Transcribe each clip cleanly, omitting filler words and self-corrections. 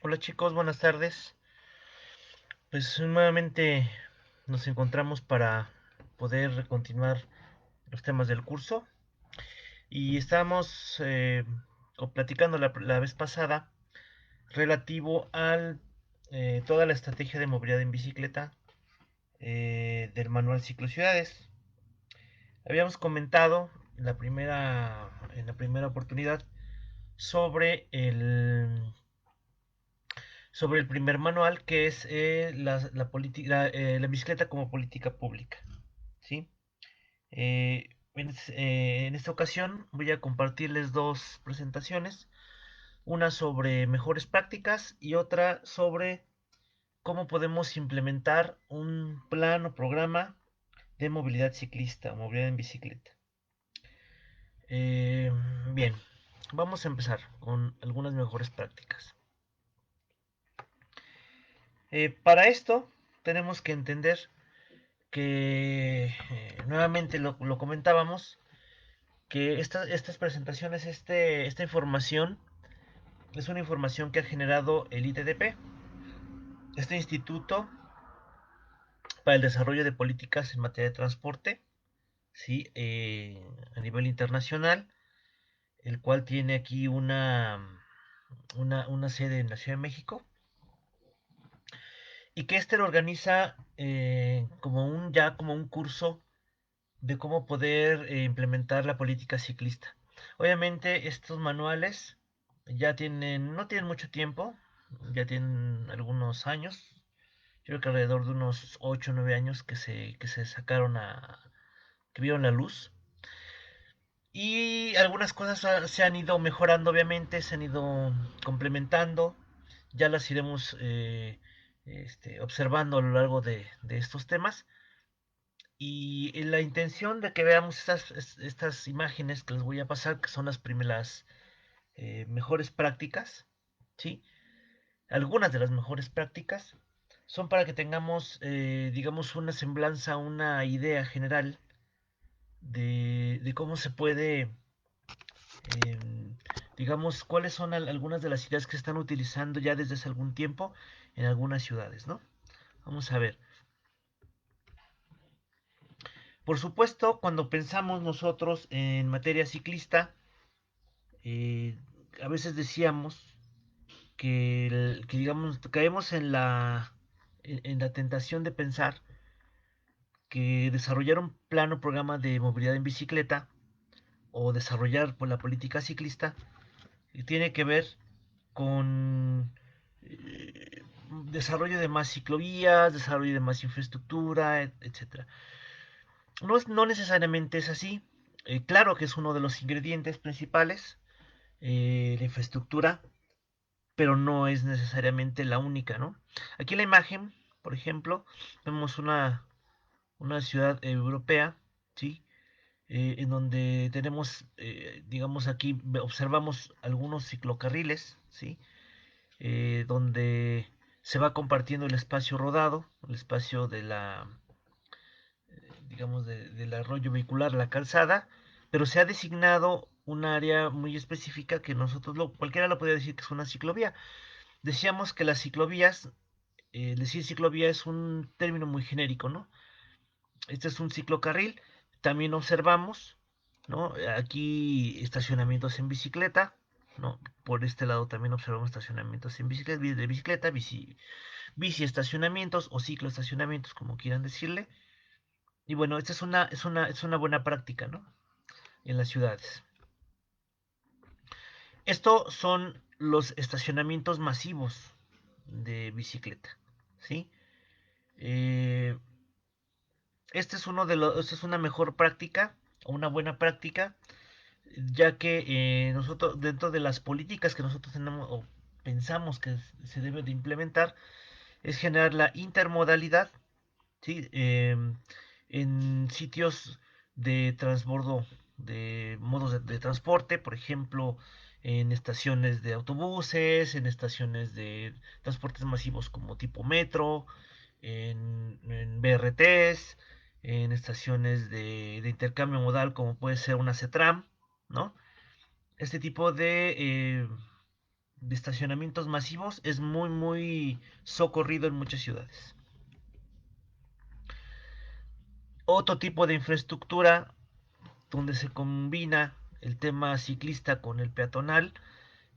Hola chicos, buenas tardes. Pues nuevamente nos encontramos para poder continuar los temas del curso y estábamos o platicando la vez pasada relativo al toda la estrategia de movilidad en bicicleta del manual Ciclociudades. Habíamos comentado en la primera oportunidad sobre el primer manual, que es la bicicleta como política pública. ¿Sí? En esta ocasión voy a compartirles dos presentaciones, una sobre mejores prácticas y otra sobre cómo podemos implementar un plan o programa de movilidad ciclista, movilidad en bicicleta. Eh, Bien, vamos a empezar con algunas mejores prácticas. Para esto tenemos que entender que nuevamente lo comentábamos, que estas presentaciones, esta información, es una información que ha generado el ITDP, este Instituto para el Desarrollo de Políticas en Materia de Transporte, ¿sí? A nivel internacional, el cual tiene aquí una sede en la Ciudad de México, y que lo organiza como un curso de cómo poder implementar la política ciclista. Obviamente estos manuales no tienen mucho tiempo, ya tienen algunos años, yo creo que alrededor de unos 8 o 9 años que se sacaron que vieron la luz. Y algunas cosas se han ido mejorando, obviamente, se han ido complementando, ya las iremos observando a lo largo de estos temas. Y la intención de que veamos estas imágenes que les voy a pasar, que son las primeras mejores prácticas, ¿sí? Algunas de las mejores prácticas, son para que tengamos, digamos, una semblanza, una idea general de cómo se puede, eh, digamos, cuáles son algunas de las ideas que se están utilizando ya desde hace algún tiempo en algunas ciudades, ¿no? Vamos a ver. Por supuesto, cuando pensamos nosotros en materia ciclista, eh, a veces decíamos que digamos, caemos en la tentación de pensar que desarrollar un plan o programa de movilidad en bicicleta o desarrollar la política ciclista tiene que ver con desarrollo de más ciclovías, desarrollo de más infraestructura, etcétera. No necesariamente es así. Claro que es uno de los ingredientes principales, la infraestructura, pero no es necesariamente la única, ¿no? Aquí en la imagen, por ejemplo, vemos una ciudad europea, ¿sí? En donde tenemos, digamos aquí, observamos algunos ciclocarriles, ¿sí? Donde se va compartiendo el espacio rodado, el espacio digamos, del arroyo vehicular, la calzada, pero se ha designado un área muy específica que cualquiera lo podría decir que es una ciclovía. Decíamos que las ciclovías, decir ciclovía es un término muy genérico, ¿no? Este es un ciclocarril. También observamos, ¿no? Aquí estacionamientos en bicicleta, ¿no? Por este lado también observamos estacionamientos en bicicleta, bici estacionamientos o ciclo estacionamientos, como quieran decirle. Y bueno, esta es una buena práctica, ¿no? En las ciudades. Estos son los estacionamientos masivos de bicicleta, ¿sí? Eh, esta es una mejor práctica o una buena práctica, ya que nosotros, dentro de las políticas que nosotros tenemos o pensamos que se debe de implementar, es generar la intermodalidad, ¿sí? En sitios de transbordo, de modos de transporte, por ejemplo, en estaciones de autobuses, en estaciones de transportes masivos como tipo metro, en BRTs, en estaciones de intercambio modal como puede ser una CETRAM, ¿no? Este tipo de estacionamientos masivos es muy socorrido en muchas ciudades. Otro tipo de infraestructura donde se combina el tema ciclista con el peatonal,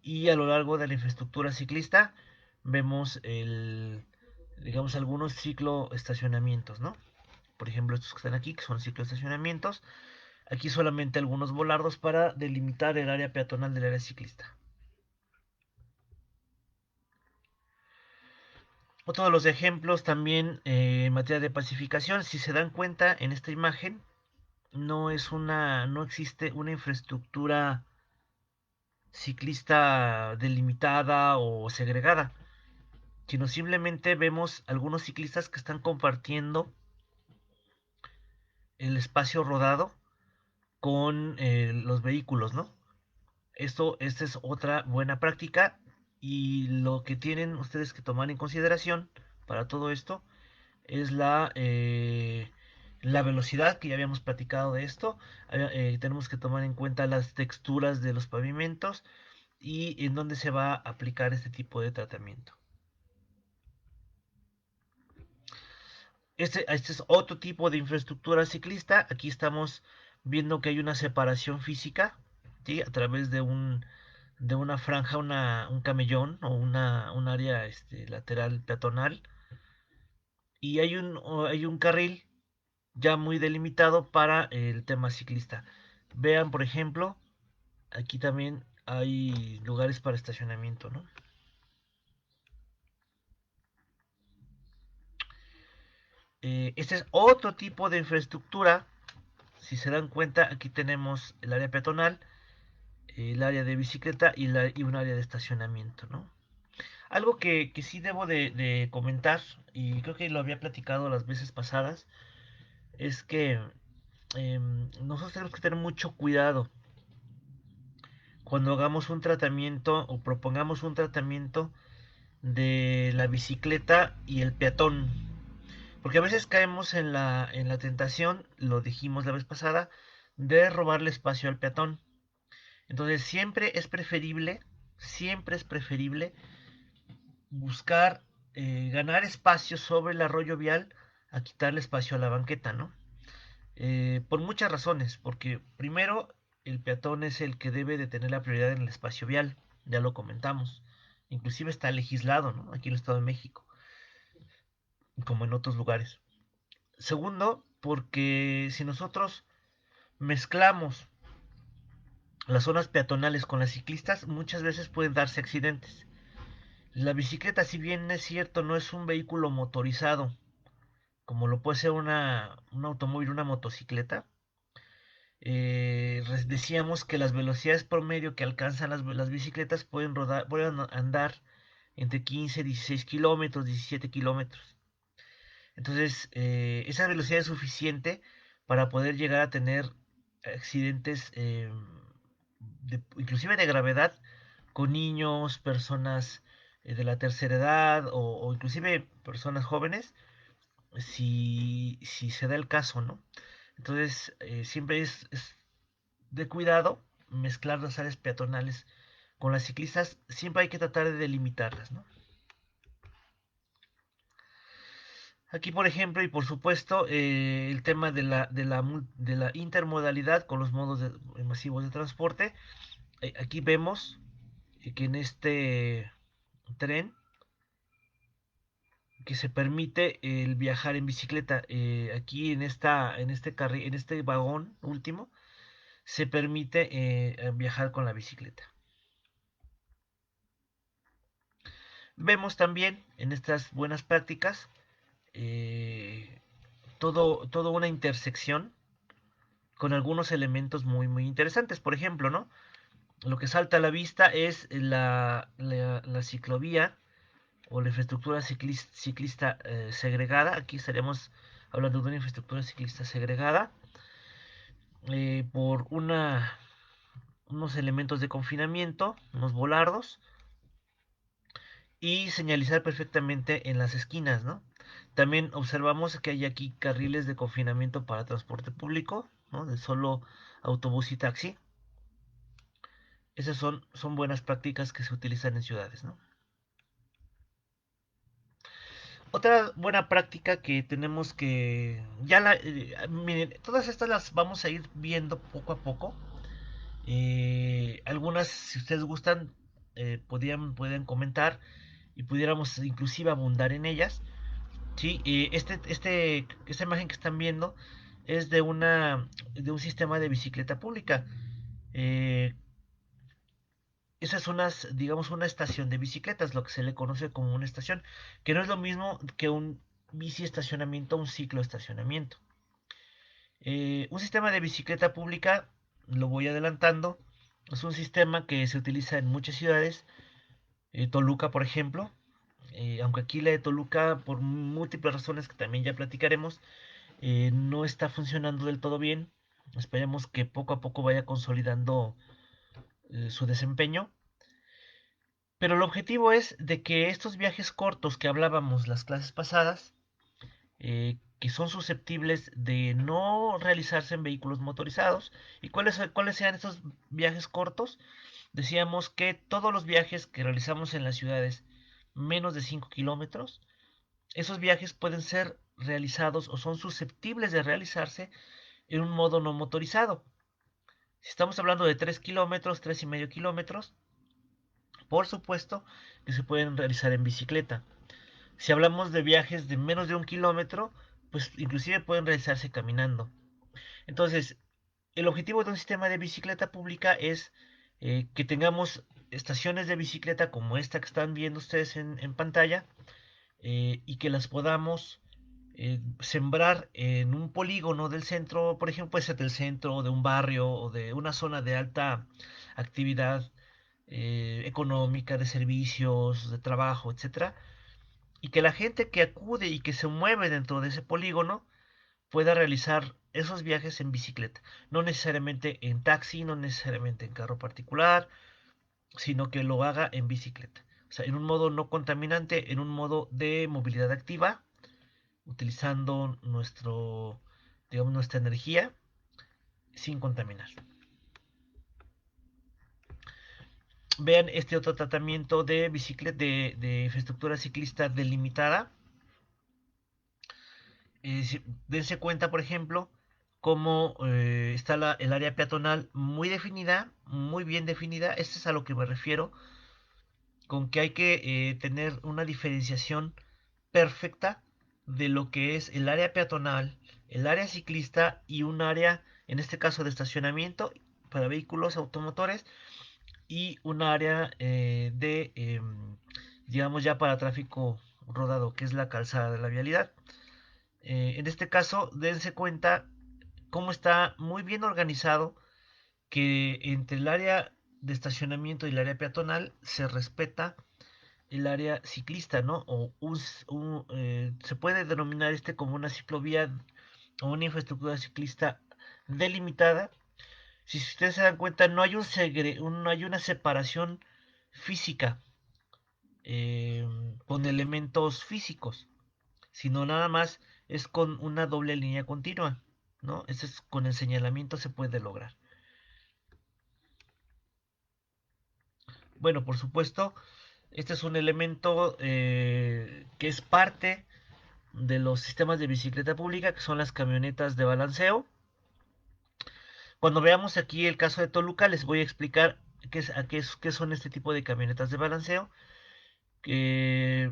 y a lo largo de la infraestructura ciclista vemos digamos, algunos cicloestacionamientos, ¿no? Por ejemplo, estos que están aquí, que son cicloestacionamientos. Aquí solamente algunos volardos para delimitar el área peatonal del área ciclista. Otro de los ejemplos también en materia de pacificación, si se dan cuenta en esta imagen, no existe una infraestructura ciclista delimitada o segregada, sino simplemente vemos algunos ciclistas que están compartiendo el espacio rodado con los vehículos, ¿no? Esta es otra buena práctica, y lo que tienen ustedes que tomar en consideración para todo esto es la velocidad, que ya habíamos platicado de esto. Tenemos que tomar en cuenta las texturas de los pavimentos y en dónde se va a aplicar este tipo de tratamiento. Este es otro tipo de infraestructura ciclista. Aquí estamos viendo que hay una separación física, ¿sí? A través de una franja, un camellón o un área lateral peatonal. Y hay un carril ya muy delimitado para el tema ciclista. Vean, por ejemplo, aquí también hay lugares para estacionamiento, ¿no? Este es otro tipo de infraestructura. Si se dan cuenta, aquí tenemos el área peatonal, el área de bicicleta y un área de estacionamiento, ¿no? Algo que sí debo de comentar, y creo que lo había platicado las veces pasadas, es que nosotros tenemos que tener mucho cuidado cuando hagamos un tratamiento o propongamos un tratamiento de la bicicleta y el peatón. Porque a veces caemos en la tentación, lo dijimos la vez pasada, de robarle espacio al peatón. Entonces siempre es preferible buscar ganar espacio sobre el arroyo vial a quitarle espacio a la banqueta, ¿no? Por muchas razones, porque primero el peatón es el que debe de tener la prioridad en el espacio vial, ya lo comentamos, inclusive está legislado, ¿no? Aquí en el Estado de México, como en otros lugares. Segundo, porque si nosotros mezclamos las zonas peatonales con las ciclistas, muchas veces pueden darse accidentes. La bicicleta, si bien es cierto, no es un vehículo motorizado, como lo puede ser un automóvil, una motocicleta. Decíamos que las velocidades promedio que alcanzan las bicicletas pueden andar entre 15 y 16 kilómetros, 17 kilómetros. Entonces, esa velocidad es suficiente para poder llegar a tener accidentes, inclusive de gravedad, con niños, personas de la tercera edad o inclusive personas jóvenes, si se da el caso, ¿no? Entonces, siempre es de cuidado mezclar las áreas peatonales con las ciclistas. Siempre hay que tratar de delimitarlas, ¿no? Aquí, por ejemplo, y por supuesto, el tema de la intermodalidad con los modos masivos de transporte. Aquí vemos que en este tren que se permite el viajar en bicicleta, aquí en este vagón último, se permite viajar con la bicicleta. Vemos también en estas buenas prácticas eh, todo una intersección con algunos elementos muy interesantes. Por ejemplo, ¿no? Lo que salta a la vista es la ciclovía o la infraestructura ciclista segregada. Aquí estaríamos hablando de una infraestructura ciclista segregada por unos elementos de confinamiento, unos volardos, y señalizar perfectamente en las esquinas, ¿no? También observamos que hay aquí carriles de confinamiento para transporte público, ¿no? De solo autobús y taxi. Esas son buenas prácticas que se utilizan en ciudades, ¿no? Otra buena práctica que tenemos que, miren, todas estas las vamos a ir viendo poco a poco. Algunas, si ustedes gustan, pueden comentar y pudiéramos inclusive abundar en ellas. Sí, esta imagen que están viendo es de un sistema de bicicleta pública. Eh, Esa es digamos, una estación de bicicletas, lo que se le conoce como una estación, que no es lo mismo que un bici estacionamiento o un ciclo estacionamiento. Un sistema de bicicleta pública, lo voy adelantando, es un sistema que se utiliza en muchas ciudades, Toluca, por ejemplo, aunque aquí la de Toluca, por múltiples razones que también ya platicaremos, no está funcionando del todo bien. Esperemos que poco a poco vaya consolidando su desempeño. Pero el objetivo es de que estos viajes cortos que hablábamos las clases pasadas, que son susceptibles de no realizarse en vehículos motorizados, ¿y cuáles sean estos viajes cortos? Decíamos que todos los viajes que realizamos en las ciudades menos de 5 kilómetros, esos viajes pueden ser realizados o son susceptibles de realizarse en un modo no motorizado. Si estamos hablando de 3 kilómetros, 3,5 kilómetros, por supuesto que se pueden realizar en bicicleta. Si hablamos de viajes de menos de 1 kilómetro, pues inclusive pueden realizarse caminando. Entonces, el objetivo de un sistema de bicicleta pública es que tengamos estaciones de bicicleta como esta que están viendo ustedes en pantalla, y que las podamos sembrar en un polígono del centro, por ejemplo, puede ser del centro, de un barrio o de una zona de alta actividad económica, de servicios, de trabajo, etcétera, y que la gente que acude y que se mueve dentro de ese polígono pueda realizar esos viajes en bicicleta, no necesariamente en taxi, no necesariamente en carro particular, sino que lo haga en bicicleta. O sea, en un modo no contaminante, en un modo de movilidad activa, utilizando digamos, nuestra energía sin contaminar. Vean este otro tratamiento de bicicleta, de infraestructura ciclista delimitada. Dense cuenta, por ejemplo, cómo está el área peatonal muy definida, muy bien definida. Esto es a lo que me refiero, con que hay que tener una diferenciación perfecta de lo que es el área peatonal, el área ciclista y un área, en este caso, de estacionamiento para vehículos automotores y un área digamos, ya para tráfico rodado, que es la calzada de la vialidad. En este caso, dense cuenta cómo está muy bien organizado, que entre el área de estacionamiento y el área peatonal se respeta el área ciclista, ¿no? Se puede denominar como una ciclovía o una infraestructura ciclista delimitada. Si ustedes se dan cuenta, no hay una separación física eh, con elementos físicos, sino nada más es con una doble línea continua, ¿no? Eso es con el señalamiento se puede lograr. Bueno, por supuesto, este es un elemento que es parte de los sistemas de bicicleta pública, que son las camionetas de balanceo. Cuando veamos aquí el caso de Toluca, les voy a explicar qué son este tipo de camionetas de balanceo. Que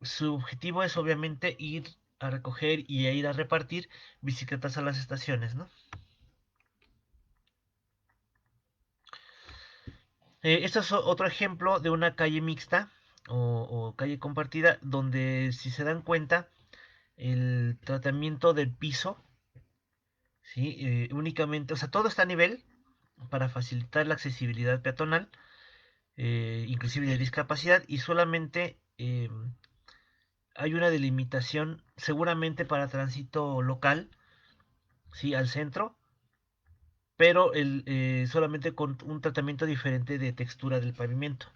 su objetivo es obviamente ir a recoger y a ir a repartir bicicletas a las estaciones, ¿no? Este es otro ejemplo de una calle mixta o calle compartida, donde si se dan cuenta, el tratamiento del piso, ¿sí? Únicamente, o sea, todo está a nivel para facilitar la accesibilidad peatonal, inclusive de discapacidad, y solamente hay una delimitación seguramente para tránsito local, ¿sí? Al centro, pero solamente con un tratamiento diferente de textura del pavimento.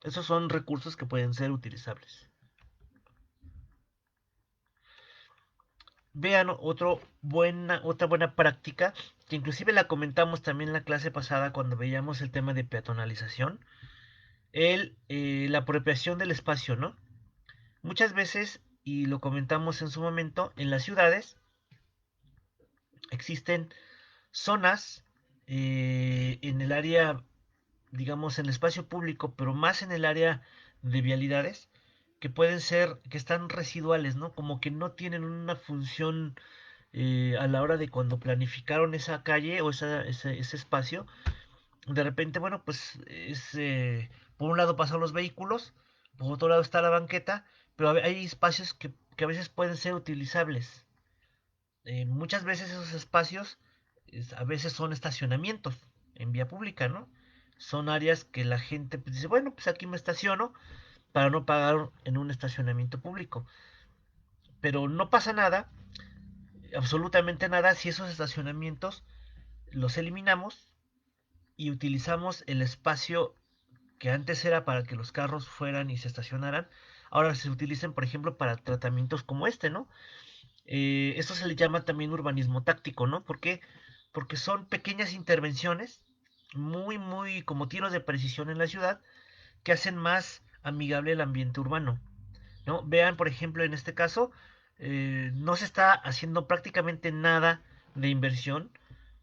Esos son recursos que pueden ser utilizables. Vean otra buena práctica que inclusive la comentamos también en la clase pasada cuando veíamos el tema de peatonalización, la apropiación del espacio, ¿no? Muchas veces, y lo comentamos en su momento, en las ciudades existen zonas en el área, digamos, en el espacio público, pero más en el área de vialidades, que pueden ser, que están residuales, ¿no? Como que no tienen una función a la hora de cuando planificaron esa calle o ese espacio. De repente, bueno, pues por un lado pasan los vehículos, por otro lado está la banqueta, pero hay espacios que a veces pueden ser utilizables. Muchas veces esos espacios a veces son estacionamientos en vía pública, ¿no? Son áreas que la gente pues, dice, bueno, pues aquí me estaciono para no pagar en un estacionamiento público. Pero no pasa nada, absolutamente nada, si esos estacionamientos los eliminamos y utilizamos el espacio que antes era para que los carros fueran y se estacionaran, ahora se utilicen, por ejemplo, para tratamientos como este, ¿no? Esto se le llama también urbanismo táctico, ¿no? ¿Por qué? Porque son pequeñas intervenciones, muy como tiros de precisión en la ciudad, que hacen más amigable el ambiente urbano, ¿no? Vean, por ejemplo, en este caso, no se está haciendo prácticamente nada de inversión,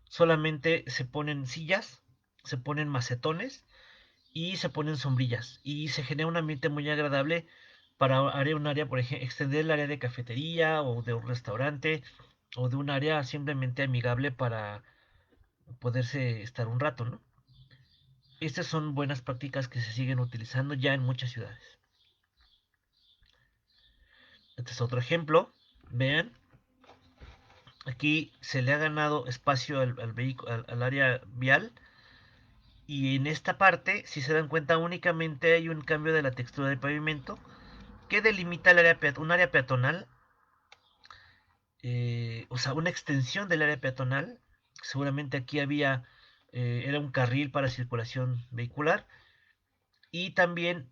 solamente se ponen sillas, se ponen macetones y se ponen sombrillas y se genera un ambiente muy agradable para un área, por ejemplo, extender el área de cafetería o de un restaurante o de un área simplemente amigable para poderse estar un rato, ¿no? Estas son buenas prácticas que se siguen utilizando ya en muchas ciudades. Este es otro ejemplo. Vean, aquí se le ha ganado espacio al vehículo, al área vial. Y en esta parte, si se dan cuenta, únicamente hay un cambio de la textura del pavimento que delimita un área peatonal, o sea, una extensión del área peatonal. Seguramente aquí era un carril para circulación vehicular y también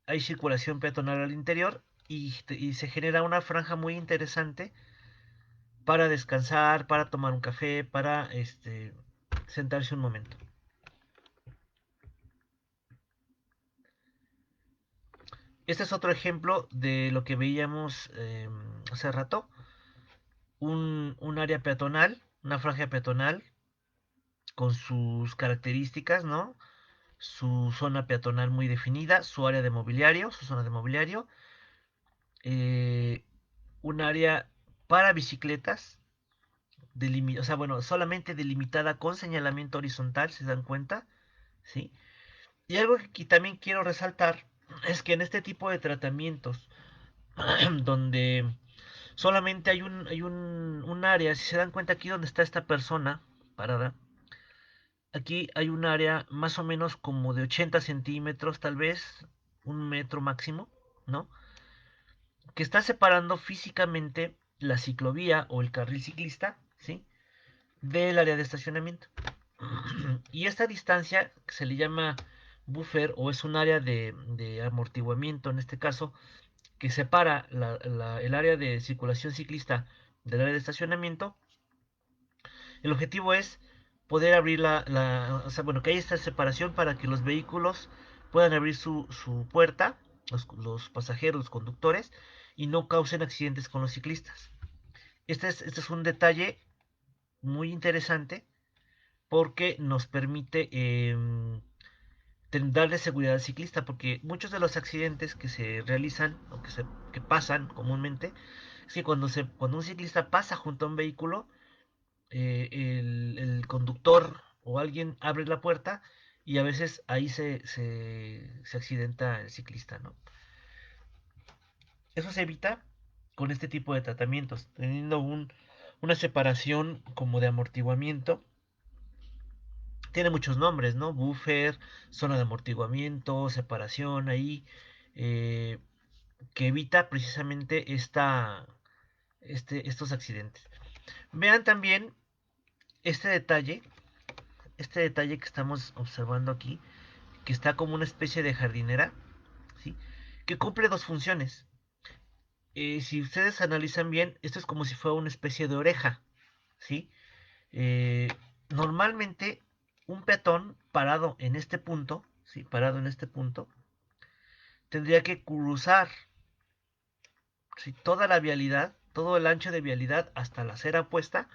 hay circulación peatonal al interior y se genera una franja muy interesante para descansar, para tomar un café, para sentarse un momento. Este es otro ejemplo de lo que veíamos hace rato, un área peatonal, una franja peatonal con sus características, ¿no? Su zona peatonal muy definida, su área de mobiliario, su zona de mobiliario, eh, un área para bicicletas, o sea, bueno, solamente delimitada con señalamiento horizontal, si se dan cuenta, ¿sí? Y algo que también quiero resaltar es que en este tipo de tratamientos, donde solamente hay un área, si se dan cuenta aquí donde está esta persona parada, aquí hay un área más o menos como de 80 centímetros, tal vez, un metro máximo, ¿no? Que está separando físicamente la ciclovía o el carril ciclista, ¿sí? Del área de estacionamiento. Y esta distancia se le llama buffer o es un área de amortiguamiento en este caso que separa el área de circulación ciclista del área de estacionamiento. El objetivo es poder abrir o sea, bueno, que haya esta separación para que los vehículos puedan abrir su puerta, los pasajeros, los conductores, y no causen accidentes con los ciclistas. Este es un detalle muy interesante porque nos permite darle seguridad al ciclista, porque muchos de los accidentes que se realizan o que pasan comúnmente es que cuando un ciclista pasa junto a un vehículo, el conductor o alguien abre la puerta y a veces ahí se accidenta el ciclista, ¿no? Eso se evita con este tipo de tratamientos, teniendo una separación como de amortiguamiento. Tiene muchos nombres, ¿no? Buffer, zona de amortiguamiento, separación ahí, eh, que evita precisamente estos accidentes. Vean también este detalle, este detalle que estamos observando aquí, que está como una especie de jardinera, ¿sí? Que cumple dos funciones. Si ustedes analizan bien, esto es como si fuera una especie de oreja, ¿sí? Eh, Normalmente un peatón parado en este punto, ¿sí? Parado en este punto, tendría que cruzar, ¿sí? Toda la vialidad, todo el ancho de vialidad hasta la acera opuesta,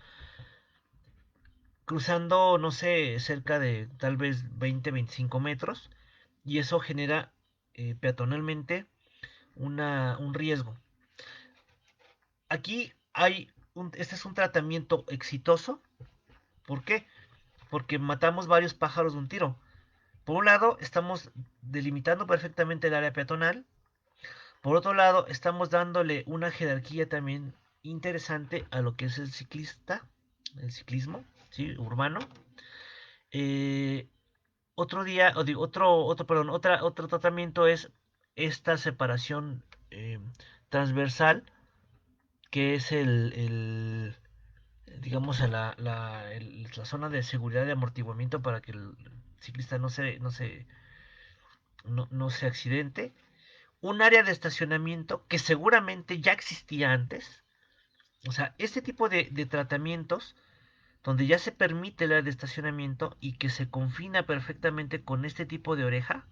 cruzando, no sé, cerca de tal vez 20-25 metros, y eso genera peatonalmente un riesgo. Aquí este es un tratamiento exitoso. ¿Por qué? Porque matamos varios pájaros de un tiro. Por un lado, estamos delimitando perfectamente el área peatonal. Por otro lado, estamos dándole una jerarquía también interesante a lo que es el ciclismo, ¿sí? Urbano. Eh, otro tratamiento es esta separación transversal, que es digamos, la zona de seguridad de amortiguamiento para que el ciclista no se accidente. Un área de estacionamiento que seguramente ya existía antes. O sea, este tipo de tratamientos donde ya se permite el área de estacionamiento y que se confina perfectamente con este tipo de oreja.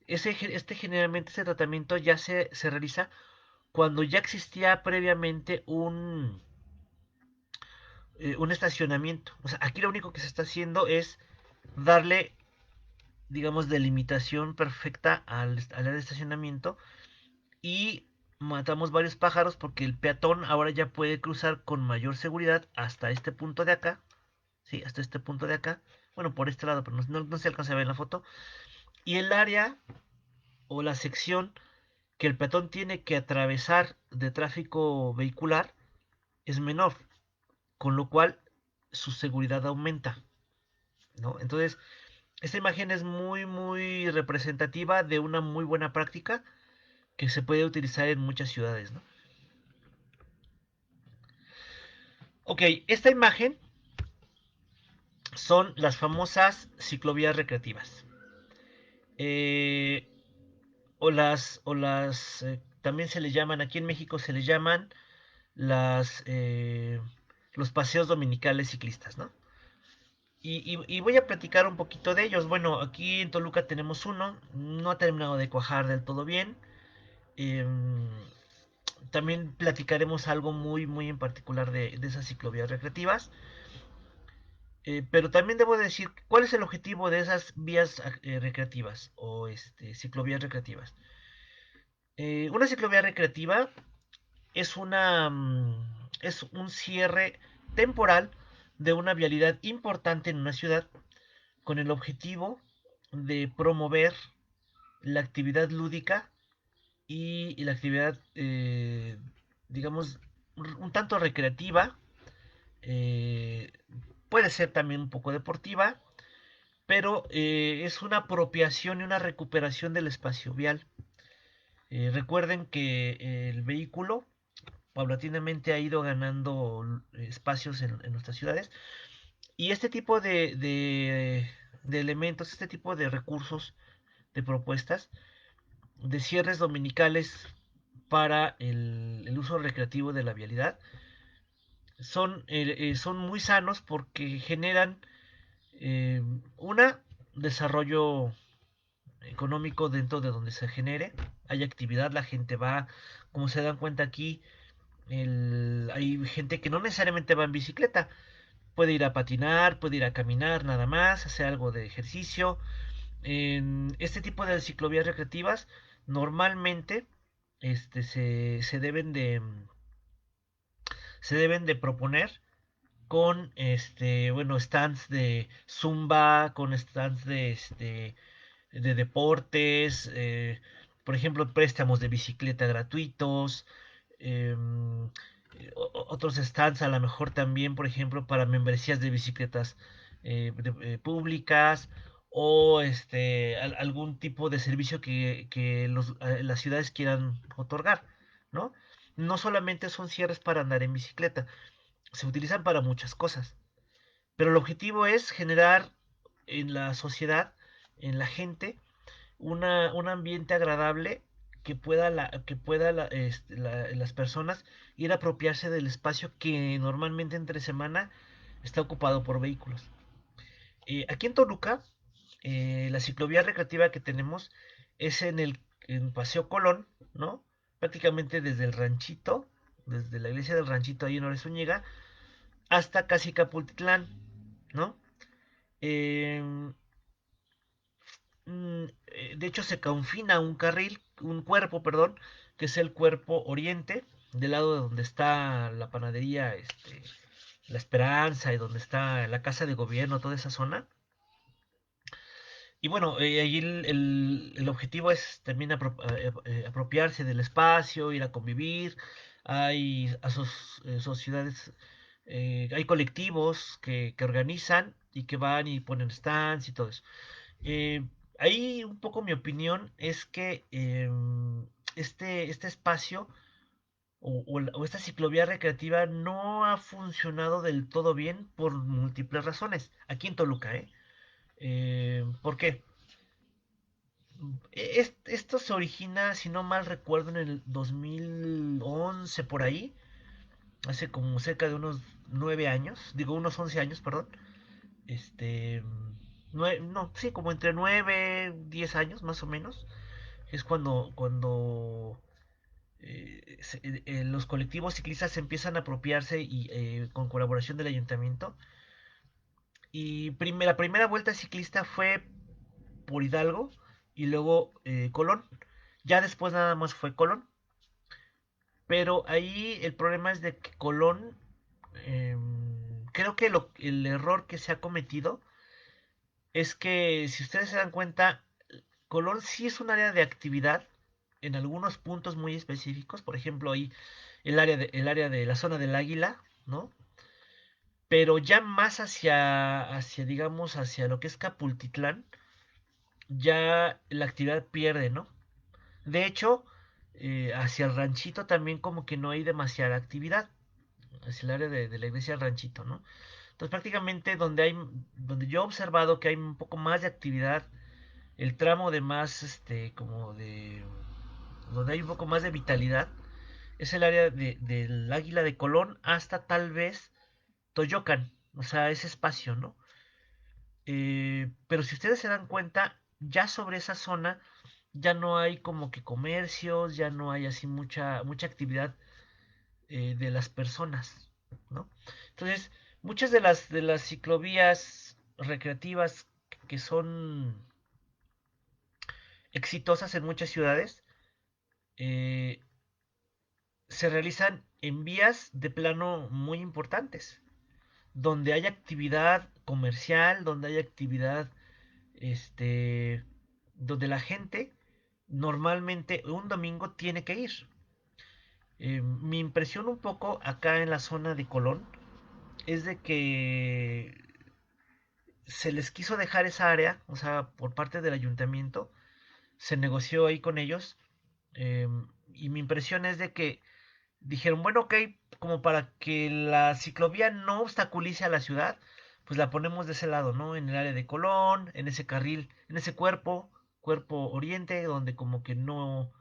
Generalmente ese tratamiento ya se realiza cuando ya existía previamente un estacionamiento. O sea, aquí lo único que se está haciendo es darle, digamos, delimitación perfecta al área de estacionamiento, y matamos varios pájaros porque el peatón ahora ya puede cruzar con mayor seguridad hasta este punto de acá, ¿sí? Hasta este punto de acá. Bueno, por este lado, pero no se alcanza a ver en la foto. Y el área o la sección que el peatón tiene que atravesar de tráfico vehicular es menor, con lo cual su seguridad aumenta, ¿no? Entonces, esta imagen es muy representativa de una muy buena práctica que se puede utilizar en muchas ciudades, ¿no? Ok, esta imagen son las famosas ciclovías recreativas. Eh, también se les llaman, aquí en México se les llaman las, los paseos dominicales ciclistas, ¿no? Y voy a platicar un poquito de ellos. Bueno, aquí en Toluca tenemos uno, no ha terminado de cuajar del todo bien. Em, También platicaremos algo muy en particular de esas ciclovías recreativas. Pero también debo decir cuál es el objetivo de esas vías recreativas o ciclovías recreativas. Una ciclovía recreativa es un cierre temporal de una vialidad importante en una ciudad con el objetivo de promover la actividad lúdica y la actividad, digamos, un tanto recreativa. eh, Puede ser también un poco deportiva, pero es una apropiación y una recuperación del espacio vial. Recuerden que el vehículo paulatinamente ha ido ganando espacios en nuestras ciudades, y este tipo de elementos, este tipo de recursos, de propuestas, de cierres dominicales para el uso recreativo de la vialidad, son muy sanos porque generan eh, una desarrollo económico dentro de donde se genere, hay actividad, la gente va, como se dan cuenta aquí, hay gente que no necesariamente va en bicicleta, puede ir a patinar, puede ir a caminar nada más, hacer algo de ejercicio. En este tipo de ciclovías recreativas normalmente se deben de proponer con bueno, stands de zumba, con stands de deportes, por ejemplo, préstamos de bicicleta gratuitos, eh, otros stands a lo mejor también, por ejemplo, para membresías de bicicletas públicas, o algún tipo de servicio que las ciudades quieran otorgar, ¿no? No solamente son cierres para andar en bicicleta, se utilizan para muchas cosas, pero el objetivo es generar en la sociedad, en la gente, un ambiente agradable que pueda las personas ir a apropiarse del espacio que normalmente entre semana está ocupado por vehículos. Aquí en Toluca, la ciclovía recreativa que tenemos es en Paseo Colón, ¿no? Prácticamente desde el ranchito, desde la iglesia del ranchito ahí en Ores Zúñiga, hasta casi Capultitlán, ¿no? Eh, de hecho, se confina un cuerpo, perdón, que es el cuerpo oriente, del lado de donde está la panadería, La Esperanza y donde está la casa de gobierno, toda esa zona. Y bueno, ahí el objetivo es también apropiarse del espacio, ir a convivir. Hay sociedades, hay colectivos que organizan y que van y ponen stands y todo eso. Eh, Ahí un poco mi opinión es que este espacio o esta ciclovía recreativa no ha funcionado del todo bien por múltiples razones. Aquí en Toluca, ¿eh? ¿Por qué? Esto se origina, si no mal recuerdo, en el 2011 por ahí, hace como cerca de unos 9 años, digo unos 11 años, perdón. Este, no, sí, como entre 9 10 años más o menos, es cuando los colectivos ciclistas empiezan a apropiarse y con colaboración del ayuntamiento. Y la primera vuelta ciclista fue por Hidalgo y luego Colón. Ya después nada más fue Colón. Pero ahí el problema es de que Colón, creo que el error que se ha cometido es que, si ustedes se dan cuenta, Colón sí es un área de actividad en algunos puntos muy específicos. Por ejemplo, ahí el área de la zona del Águila, ¿no? Pero ya más digamos, hacia lo que es Capultitlán, ya la actividad pierde, ¿no? De hecho, hacia el ranchito también como que no hay demasiada actividad, hacia el área de la iglesia del ranchito, ¿no? Entonces prácticamente donde yo he observado que hay un poco más de actividad, el tramo de más, donde hay un poco más de vitalidad, es el área del Águila de Colón hasta tal vez Toyocan, o sea, ese espacio, ¿no? Pero si ustedes se dan cuenta, ya sobre esa zona ya no hay como que comercios, ya no hay así mucha actividad de las personas, ¿no? Entonces, muchas de las ciclovías recreativas que son exitosas en muchas ciudades eh, se realizan en vías de plano muy importantes, donde hay actividad comercial, donde hay actividad, este, donde la gente normalmente un domingo tiene que ir. Mi impresión un poco acá en la zona de Colón es de que se les quiso dejar esa área, o sea, por parte del ayuntamiento, se negoció ahí con ellos, y mi impresión es de que dijeron, bueno, ok, como para que la ciclovía no obstaculice a la ciudad, pues la ponemos de ese lado, ¿no? En el área de Colón, en ese carril, en ese cuerpo oriente, donde como que no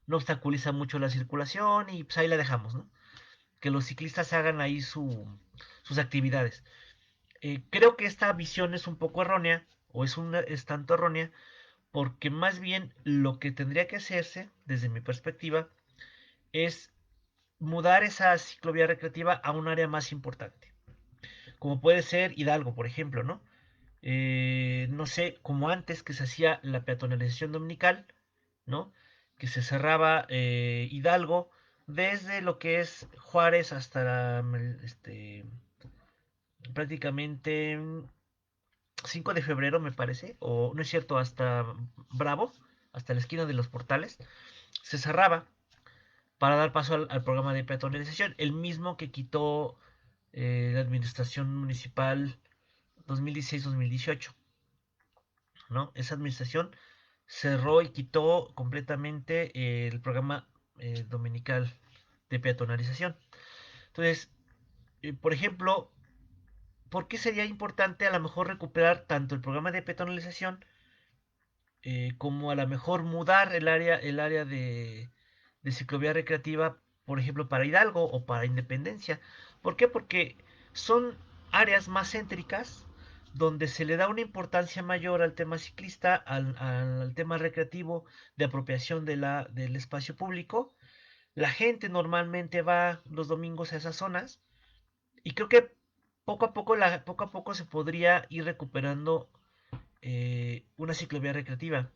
obstaculiza mucho la circulación y pues ahí la dejamos, ¿no? Que los ciclistas hagan ahí sus actividades. Creo que esta visión es un poco errónea, es tanto errónea, porque más bien lo que tendría que hacerse, desde mi perspectiva, es mudar esa ciclovía recreativa a un área más importante, como puede ser Hidalgo, por ejemplo, ¿no? No sé, como antes que se hacía la peatonalización dominical, ¿no? Que se cerraba Hidalgo desde lo que es Juárez hasta prácticamente 5 de febrero, me parece, o no es cierto, hasta Bravo, hasta la esquina de los portales, se cerraba para dar paso al programa de peatonalización, el mismo que quitó la administración municipal 2016-2018, ¿no? Esa administración cerró y quitó completamente el programa dominical de peatonalización. Entonces, por ejemplo, ¿por qué sería importante a lo mejor recuperar tanto el programa de peatonalización como a lo mejor mudar el área de ciclovía recreativa, por ejemplo, para Hidalgo o para Independencia? ¿Por qué? Porque son áreas más céntricas donde se le da una importancia mayor al tema ciclista, al tema recreativo de apropiación del espacio público. La gente normalmente va los domingos a esas zonas y creo que poco a poco se podría ir recuperando una ciclovía recreativa.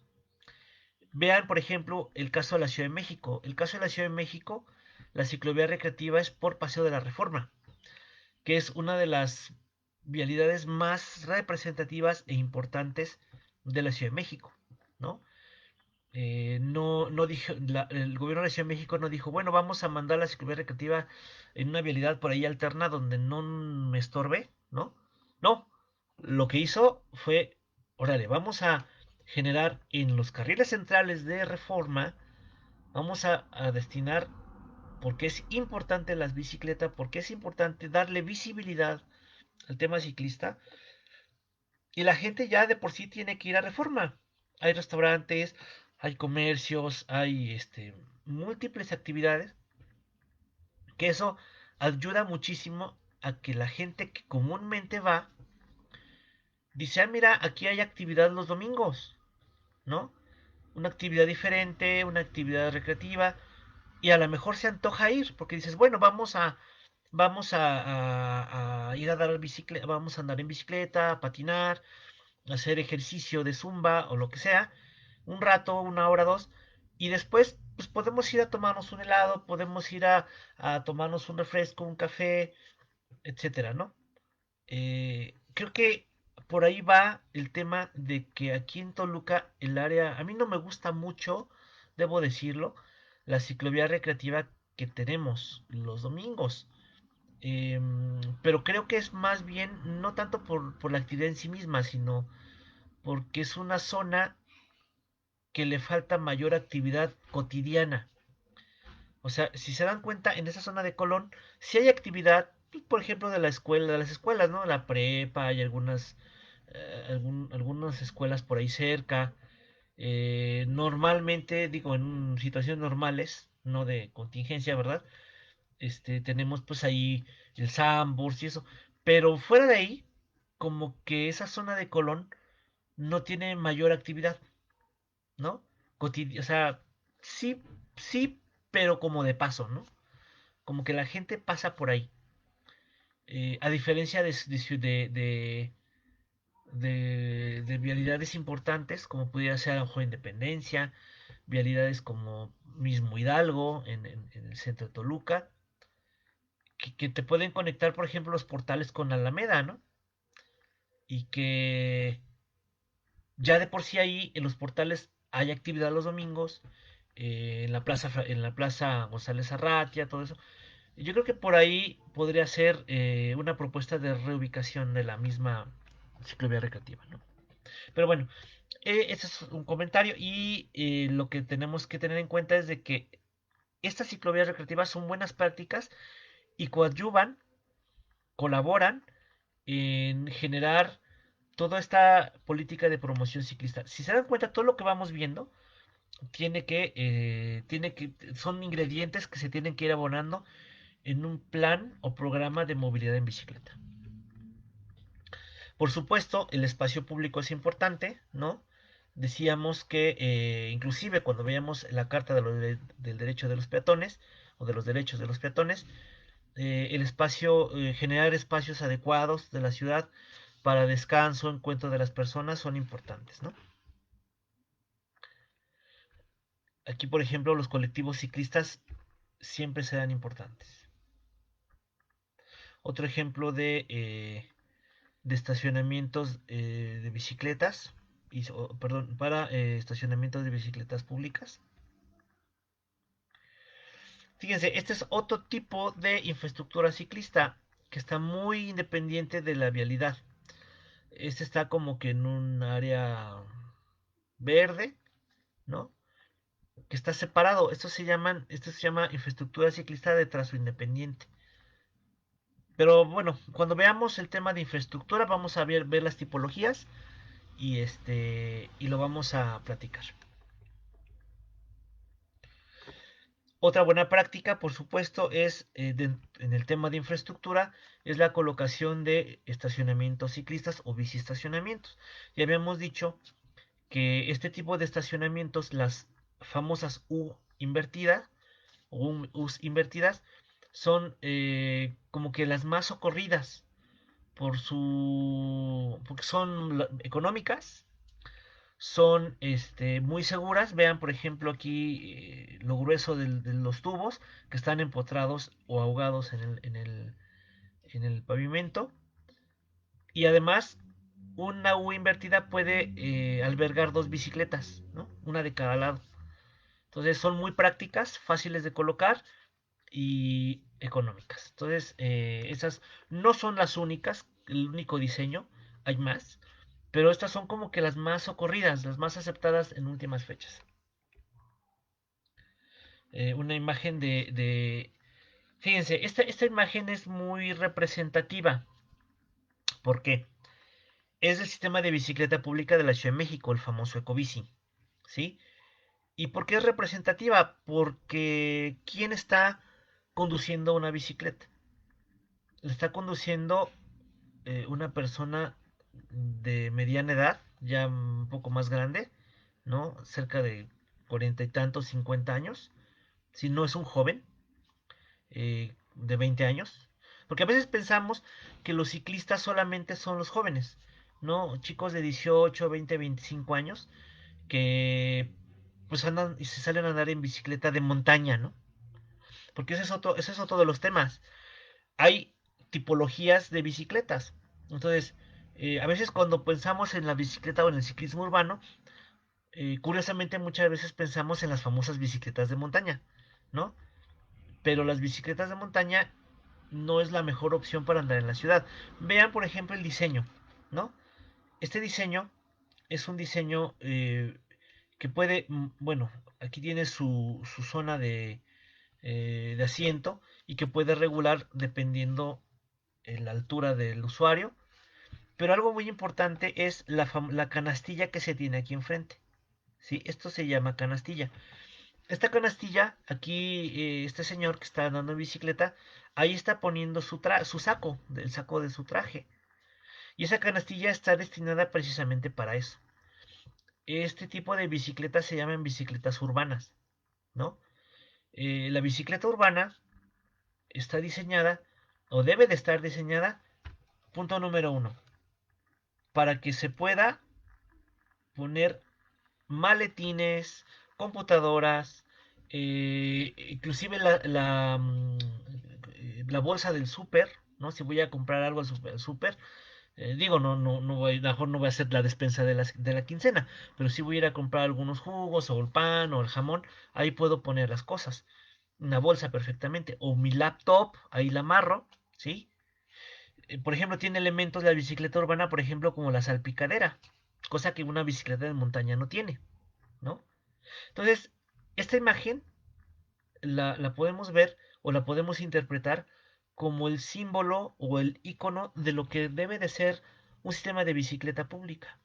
Vean, por ejemplo, el caso de la Ciudad de México. El caso de la Ciudad de México, la ciclovía recreativa es por Paseo de la Reforma, que es una de las vialidades más representativas e importantes de la Ciudad de México, ¿no? No dijo, el gobierno de la Ciudad de México no dijo, bueno, vamos a mandar la ciclovía recreativa en una vialidad por ahí alterna donde no me estorbe, ¿no? No, lo que hizo fue, órale, vamos a generar en los carriles centrales de Reforma, vamos a destinar, porque es importante las bicicletas, porque es importante darle visibilidad al tema ciclista, y la gente ya de por sí tiene que ir a Reforma. Hay restaurantes, hay comercios, hay múltiples actividades, que eso ayuda muchísimo a que la gente que comúnmente va dice, ah, mira, aquí hay actividad los domingos, ¿no? Una actividad diferente, una actividad recreativa, y a lo mejor se antoja ir, porque dices, bueno, vamos a ir a dar bicicleta, vamos a andar en bicicleta, a patinar, hacer ejercicio de zumba o lo que sea, un rato, una hora, dos, y después pues podemos ir a tomarnos un helado, podemos ir a tomarnos un refresco, un café, etcétera, ¿no? Creo que por ahí va el tema de que aquí en Toluca el área, a mí no me gusta mucho, debo decirlo, la ciclovía recreativa que tenemos los domingos. Pero creo que es más bien, no tanto por la actividad en sí misma, sino porque es una zona que le falta mayor actividad cotidiana. O sea, si se dan cuenta, en esa zona de Colón, si hay actividad, pues, por ejemplo, de la escuela, de las escuelas, ¿no? La prepa, hay algunas escuelas por ahí cerca. Normalmente, digo, en situaciones normales, no de contingencia, ¿verdad? Tenemos pues ahí el Sambors y eso. Pero fuera de ahí, como que esa zona de Colón no tiene mayor actividad. ¿No? O sea, sí, sí, pero como de paso, ¿no? Como que la gente pasa por ahí. A diferencia de vialidades importantes, como pudiera ser a lo mejor Independencia, vialidades como mismo Hidalgo, en el centro de Toluca, que te pueden conectar, por ejemplo, los portales con Alameda, ¿no? Y que ya de por sí ahí en los portales hay actividad los domingos, en la plaza González Arratia, todo eso. Yo creo que por ahí podría ser una propuesta de reubicación de la misma ciclovía recreativa, ¿no? Pero bueno, ese es un comentario y lo que tenemos que tener en cuenta es de que estas ciclovías recreativas son buenas prácticas y coadyuvan, colaboran en generar toda esta política de promoción ciclista. Si se dan cuenta, todo lo que vamos viendo son ingredientes que se tienen que ir abonando en un plan o programa de movilidad en bicicleta. Por supuesto, el espacio público es importante, ¿no? Decíamos que inclusive cuando veíamos la Carta del Derecho de los Peatones o de los Derechos de los Peatones, el espacio, generar espacios adecuados de la ciudad para descanso, encuentro de las personas son importantes, ¿no? Aquí, por ejemplo, los colectivos ciclistas siempre serán importantes. Otro ejemplo de estacionamientos de bicicletas, perdón, para estacionamientos de bicicletas públicas. Fíjense, este es otro tipo de infraestructura ciclista que está muy independiente de la vialidad. Este está como que en un área verde, ¿no? Que está separado. Esto se llama infraestructura ciclista de trazo independiente. Pero bueno, cuando veamos el tema de infraestructura, vamos a ver las tipologías y lo vamos a platicar. Otra buena práctica, por supuesto, es en el tema de infraestructura, es la colocación de estacionamientos ciclistas o biciestacionamientos. Ya habíamos dicho que este tipo de estacionamientos, las famosas U invertidas o U's invertidas, son como que las más socorridas porque son económicas, son muy seguras. Vean, por ejemplo, aquí lo grueso de los tubos que están empotrados o ahogados en el pavimento. Y además, una U invertida puede albergar dos bicicletas, ¿no? Una de cada lado. Entonces son muy prácticas, fáciles de colocar y económicas. Entonces, esas no son las únicas, el único diseño, hay más, pero estas son como que las más socorridas, las más aceptadas en últimas fechas. Una imagen fíjense, esta imagen es muy representativa. ¿Por qué? Es el sistema de bicicleta pública de la Ciudad de México, el famoso Ecobici, ¿sí? ¿Y por qué es representativa? Porque ¿quién está conduciendo una bicicleta? La está conduciendo una persona de mediana edad, ya un poco más grande, ¿no? Cerca de 40 y tantos, 50 años. Si no es un joven de 20 años. Porque a veces pensamos que los ciclistas solamente son los jóvenes, ¿no? Chicos de 18, 20, 25 años que pues andan y se salen a andar en bicicleta de montaña, ¿no? Porque ese es otro de los temas. Hay tipologías de bicicletas. Entonces, a veces cuando pensamos en la bicicleta o en el ciclismo urbano, curiosamente muchas veces pensamos en las famosas bicicletas de montaña, ¿no? Pero las bicicletas de montaña no es la mejor opción para andar en la ciudad. Vean, por ejemplo, el diseño, ¿no? Este diseño es un diseño que puede, bueno, aquí tiene su zona de asiento y que puede regular dependiendo la altura del usuario. Pero algo muy importante es la canastilla que se tiene aquí enfrente. ¿Sí? Esto se llama canastilla. Esta canastilla, aquí este señor que está andando en bicicleta, ahí está poniendo su saco, el saco de su traje. Y esa canastilla está destinada precisamente para eso. Este tipo de bicicletas se llaman bicicletas urbanas, ¿no? La bicicleta urbana está diseñada, o debe de estar diseñada, punto número uno, para que se pueda poner maletines, computadoras, inclusive la bolsa del súper, ¿no? Si voy a comprar algo al súper, digo, no voy, a lo mejor no voy a hacer la despensa de la quincena, pero si voy a ir a comprar algunos jugos o el pan o el jamón, ahí puedo poner las cosas. Una bolsa perfectamente. O mi laptop, ahí la amarro, ¿sí? Por ejemplo, tiene elementos de la bicicleta urbana, por ejemplo, como la salpicadera, cosa que una bicicleta de montaña no tiene, ¿no? Entonces, esta imagen la podemos ver o la podemos interpretar como el símbolo o el icono de lo que debe de ser un sistema de bicicleta pública.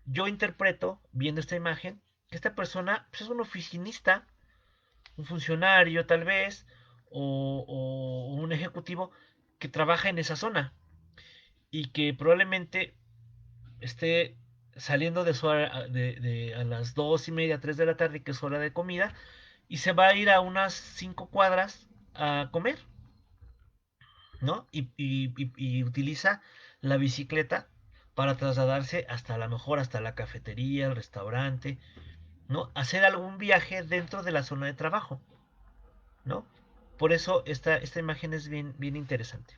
Yo interpreto, viendo esta imagen, que esta persona pues, es un oficinista, un funcionario tal vez, o un ejecutivo que trabaja en esa zona y que probablemente esté saliendo de su a las 2:30, 3 de la tarde, que es hora de comida, y se va a ir a unas 5 cuadras a comer, ¿no? Y utiliza la bicicleta para trasladarse hasta a lo mejor hasta la cafetería, el restaurante, ¿no? Hacer algún viaje dentro de la zona de trabajo, ¿no? Por eso esta imagen es bien, bien interesante.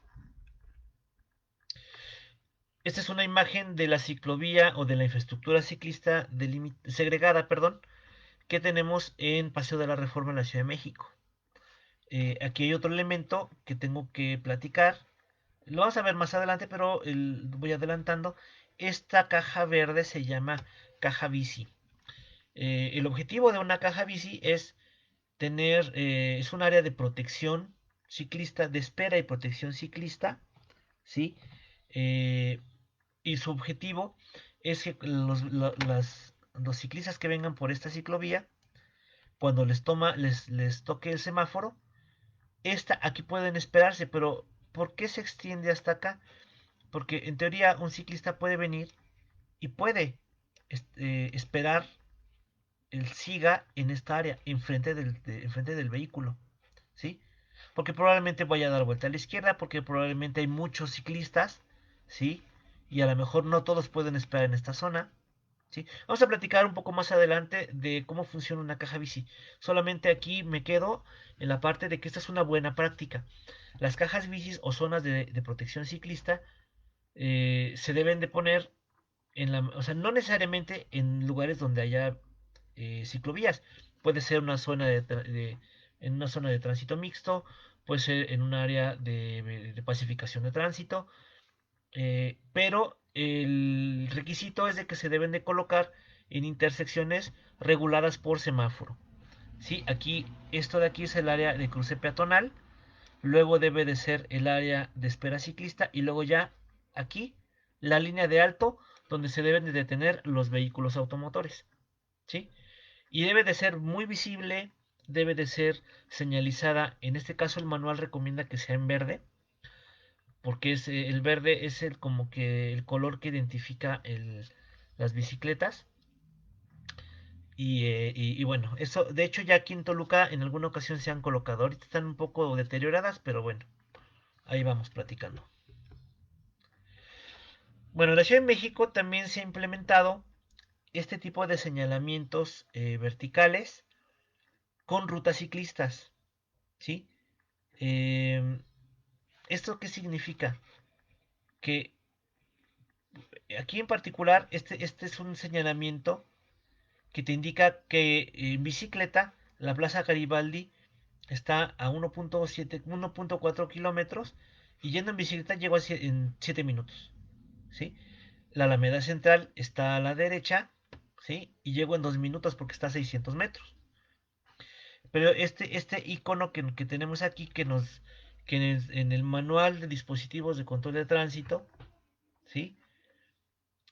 Esta es una imagen de la ciclovía o de la infraestructura ciclista segregada, perdón, que tenemos en Paseo de la Reforma en la Ciudad de México. Aquí hay otro elemento que tengo que platicar. Lo vamos a ver más adelante, pero voy adelantando. Esta caja verde se llama caja bici. El objetivo de una caja bici es es un área de protección ciclista, de espera y protección ciclista, ¿sí? Eh, y su objetivo es que los ciclistas que vengan por esta ciclovía cuando les toque el semáforo, aquí pueden esperarse, pero ¿por qué se extiende hasta acá? Porque en teoría un ciclista puede venir y puede esperar el siga en esta área, enfrente del vehículo, ¿sí? Porque probablemente vaya a dar vuelta a la izquierda, porque probablemente hay muchos ciclistas, ¿sí? Y a lo mejor no todos pueden esperar en esta zona, ¿sí? Vamos a platicar un poco más adelante de cómo funciona una caja bici. Solamente aquí me quedo en la parte de que esta es una buena práctica. Las cajas bicis o zonas de protección ciclista se deben de poner o sea, no necesariamente en lugares donde haya ciclovías. Puede ser en una zona de tránsito mixto, puede ser en un área de pacificación de tránsito, pero el requisito es de que se deben de colocar en intersecciones reguladas por semáforo. ¿Sí? Aquí, esto de aquí es el área de cruce peatonal, luego debe de ser el área de espera ciclista y luego ya aquí la línea de alto donde se deben de detener los vehículos automotores, ¿sí? Y debe de ser muy visible, debe de ser señalizada. En este caso el manual recomienda que sea en verde, porque el verde es el como que el color que identifica las bicicletas. Y bueno, eso, de hecho ya aquí en Toluca en alguna ocasión se han colocado. Ahorita están un poco deterioradas, pero bueno, ahí vamos platicando. Bueno, en la Ciudad de México también se ha implementado este tipo de señalamientos verticales con rutas ciclistas, ¿sí? Eh, ¿Esto qué significa? Que aquí en particular, este es un señalamiento que te indica que en bicicleta la Plaza Garibaldi está a 1.4 kilómetros y yendo en bicicleta llego en 7 minutos, ¿sí? La Alameda Central está a la derecha, ¿sí? Y llego en 2 minutos porque está a 600 metros. Pero este icono que tenemos aquí, que en el manual de dispositivos de control de tránsito, ¿sí?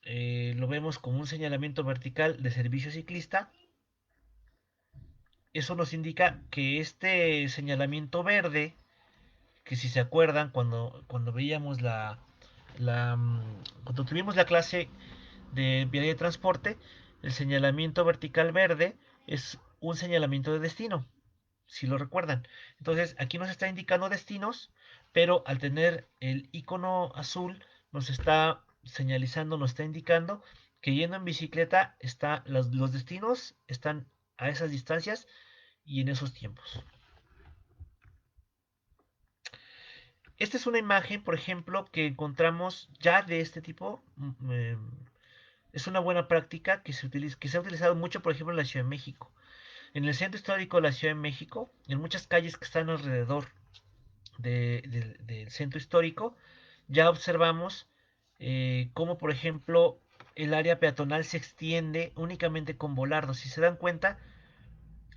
Lo vemos como un señalamiento vertical de servicio ciclista. Eso nos indica que este señalamiento verde, que si se acuerdan cuando veíamos cuando tuvimos la clase de vía de transporte, el señalamiento vertical verde es un señalamiento de destino, si lo recuerdan. Entonces, aquí nos está indicando destinos, pero al tener el icono azul, nos está señalizando, nos está indicando que yendo en bicicleta los destinos están a esas distancias y en esos tiempos. Esta es una imagen, por ejemplo, que encontramos ya de este tipo. Es una buena práctica que se ha utilizado mucho, por ejemplo, en la Ciudad de México. En el centro histórico de la Ciudad de México, en muchas calles que están alrededor del centro histórico, ya observamos cómo, por ejemplo, el área peatonal se extiende únicamente con volardos. Si se dan cuenta,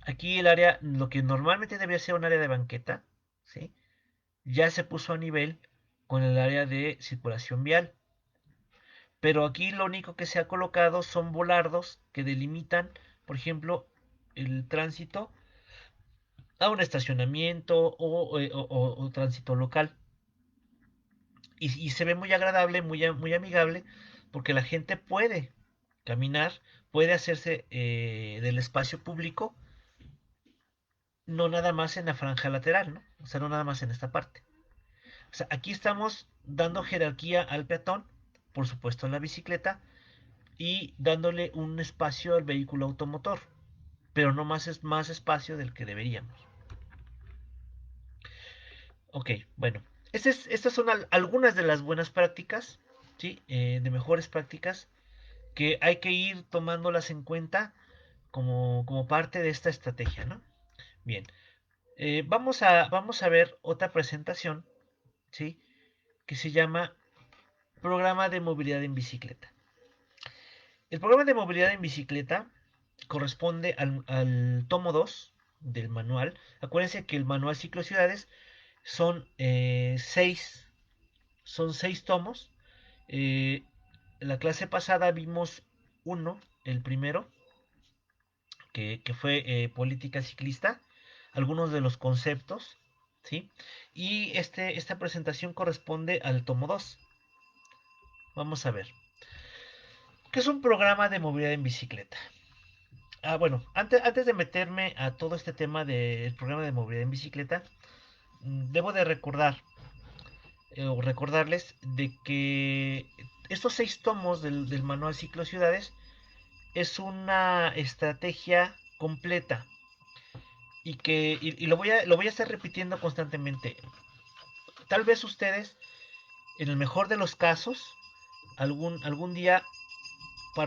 aquí el área, lo que normalmente debía ser un área de banqueta, ¿sí? Ya se puso a nivel con el área de circulación vial. Pero aquí lo único que se ha colocado son volardos que delimitan, por ejemplo, el tránsito a un estacionamiento o tránsito local. Y se ve muy agradable, muy amigable, porque la gente puede caminar, puede hacerse del espacio público, no nada más en la franja lateral, ¿no? O sea, no nada más en esta parte. O sea, aquí estamos dando jerarquía al peatón, por supuesto en la bicicleta, y dándole un espacio al vehículo automotor, pero no más espacio del que deberíamos. Ok, bueno, estas son algunas de las buenas prácticas, ¿sí? De mejores prácticas que hay que ir tomándolas en cuenta como parte de esta estrategia, ¿no? Bien, vamos a ver otra presentación, ¿sí? Que se llama Programa de Movilidad en Bicicleta. El programa de movilidad en bicicleta corresponde al tomo 2 del manual. Acuérdense que el manual Ciclociudades son 6 tomos. Eh, la clase pasada vimos uno, el primero, que fue política ciclista, algunos de los conceptos, ¿sí? Y esta presentación corresponde al tomo 2. Vamos a ver. ¿Qué es un programa de movilidad en bicicleta? Bueno, antes de meterme a todo este tema del programa de movilidad en bicicleta, debo de recordar o recordarles de que estos 6 tomos del manual Ciclo Ciudades es una estrategia completa y lo voy a estar repitiendo constantemente. Tal vez ustedes, en el mejor de los casos, algún día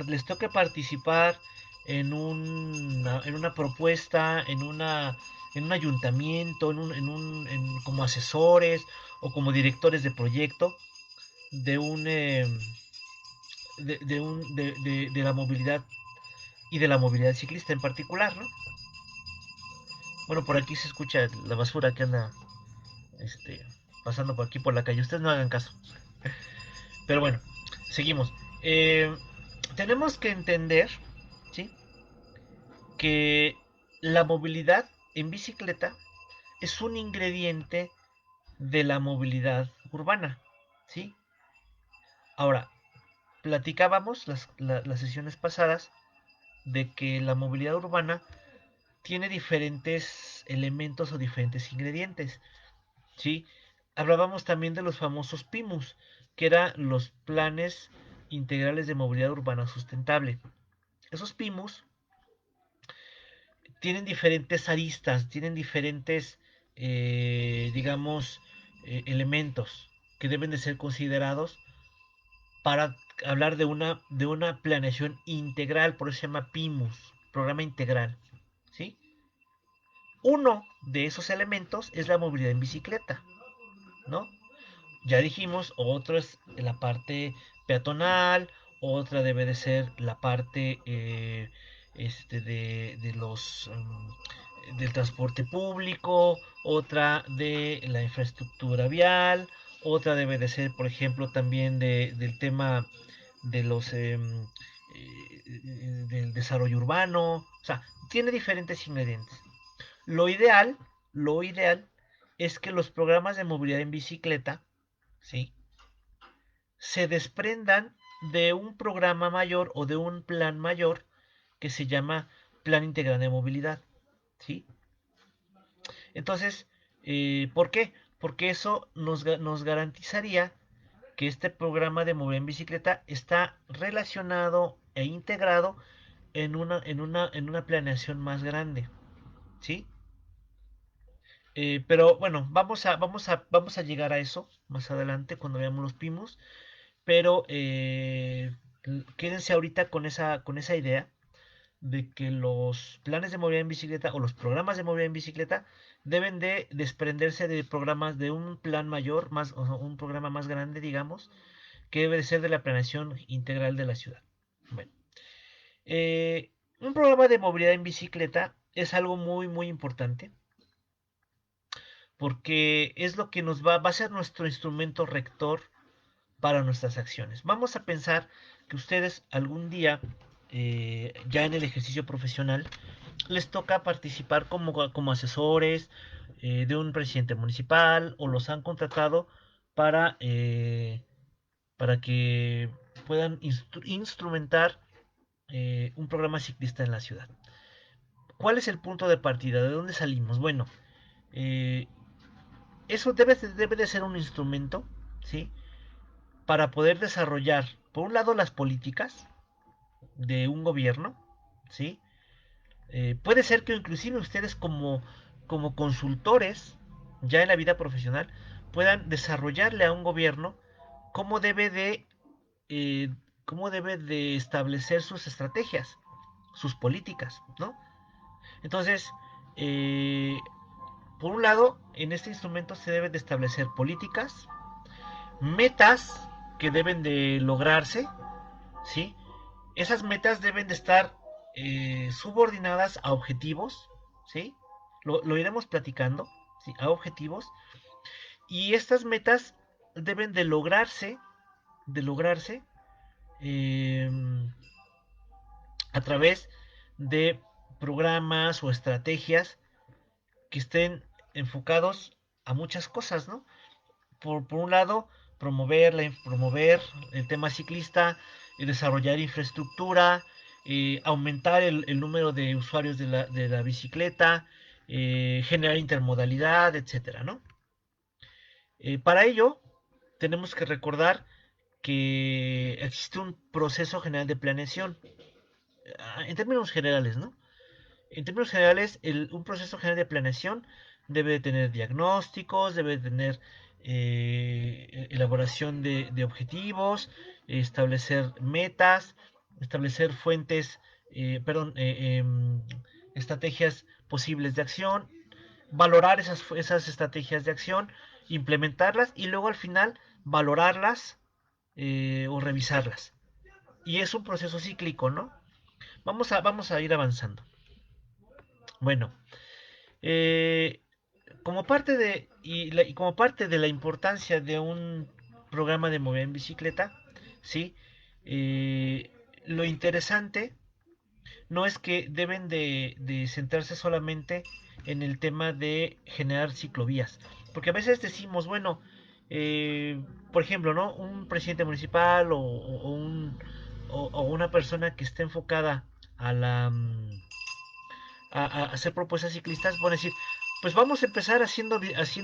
les toque participar en una propuesta, en un ayuntamiento, como asesores o como directores de proyecto de un de la movilidad y de la movilidad ciclista en particular, ¿no? Bueno, por aquí se escucha la basura que anda este, pasando por aquí por la calle. Ustedes no hagan caso. Pero bueno, seguimos. Eh, Tenemos que entender, ¿sí? Que la movilidad en bicicleta es un ingrediente de la movilidad urbana, ¿sí? Ahora, platicábamos las sesiones pasadas de que la movilidad urbana tiene diferentes elementos o diferentes ingredientes, ¿sí? Hablábamos también de los famosos PIMUS, que eran los planes integrales de movilidad urbana sustentable. Esos PIMUS tienen diferentes aristas, tienen diferentes, digamos, elementos que deben de ser considerados para hablar de una planeación integral, por eso se llama PIMUS, programa integral, ¿sí? Uno de esos elementos es la movilidad en bicicleta, ¿no? Ya dijimos, otro es la parte peatonal, otra debe de ser la parte de los del transporte público, otra de la infraestructura vial, otra debe de ser, por ejemplo, también del tema de los del desarrollo urbano, o sea, tiene diferentes ingredientes. Lo ideal, lo ideal es que los programas de movilidad en bicicleta, ¿sí? Se desprendan de un programa mayor o de un plan mayor que se llama Plan Integral de Movilidad, ¿sí? Entonces, ¿por qué? Porque eso nos garantizaría que este programa de movilidad en bicicleta está relacionado e integrado en una planeación más grande, ¿sí? Pero bueno, vamos a llegar a eso más adelante cuando veamos los PIMOS. Pero quédense ahorita con esa idea de que los planes de movilidad en bicicleta o los programas de movilidad en bicicleta deben de desprenderse de programas de un plan mayor, o sea, un programa más grande, digamos, que debe de ser de la planeación integral de la ciudad. Bueno, un programa de movilidad en bicicleta es algo muy, muy importante porque es lo que va a ser nuestro instrumento rector para nuestras acciones. Vamos a pensar que ustedes algún día, ya en el ejercicio profesional, les toca participar como asesores de un presidente municipal o los han contratado para que puedan instrumentar un programa ciclista en la ciudad. ¿Cuál es el punto de partida? ¿De dónde salimos? Bueno, eh, eso debe de ser un instrumento, ¿sí? Para poder desarrollar, por un lado, las políticas de un gobierno, ¿sí? Puede ser que inclusive ustedes como consultores, ya en la vida profesional, puedan desarrollarle a un gobierno cómo debe de, eh, cómo debe de establecer sus estrategias, sus políticas, ¿no? Entonces, eh, por un lado, en este instrumento se deben de establecer políticas, metas que deben de lograrse, ¿sí? Esas metas deben de estar subordinadas a objetivos, ¿sí? Lo iremos platicando, ¿sí? A objetivos. Y estas metas deben de lograrse eh, a través de programas o estrategias que estén enfocados a muchas cosas, ¿no? Por un lado, promover el tema ciclista, desarrollar infraestructura, aumentar el número de usuarios de la bicicleta, generar intermodalidad, etcétera, ¿no? Para ello, tenemos que recordar que existe un proceso general de planeación, en términos generales, ¿no? En términos generales, un proceso general de planeación debe de tener diagnósticos, debe de tener elaboración de objetivos, establecer metas, establecer fuentes, perdón, estrategias posibles de acción, valorar esas estrategias de acción, implementarlas y luego al final valorarlas o revisarlas. Y es un proceso cíclico, ¿no? Vamos a ir avanzando. Bueno, eh, y como parte de la importancia de un programa de movilidad en bicicleta, ¿sí? Eh, lo interesante no es que deben de centrarse solamente en el tema de generar ciclovías, porque a veces decimos, bueno, eh, por ejemplo, ¿no? Un presidente municipal o una persona que esté enfocada a a hacer propuestas ciclistas, van a decir, pues vamos a empezar haciendo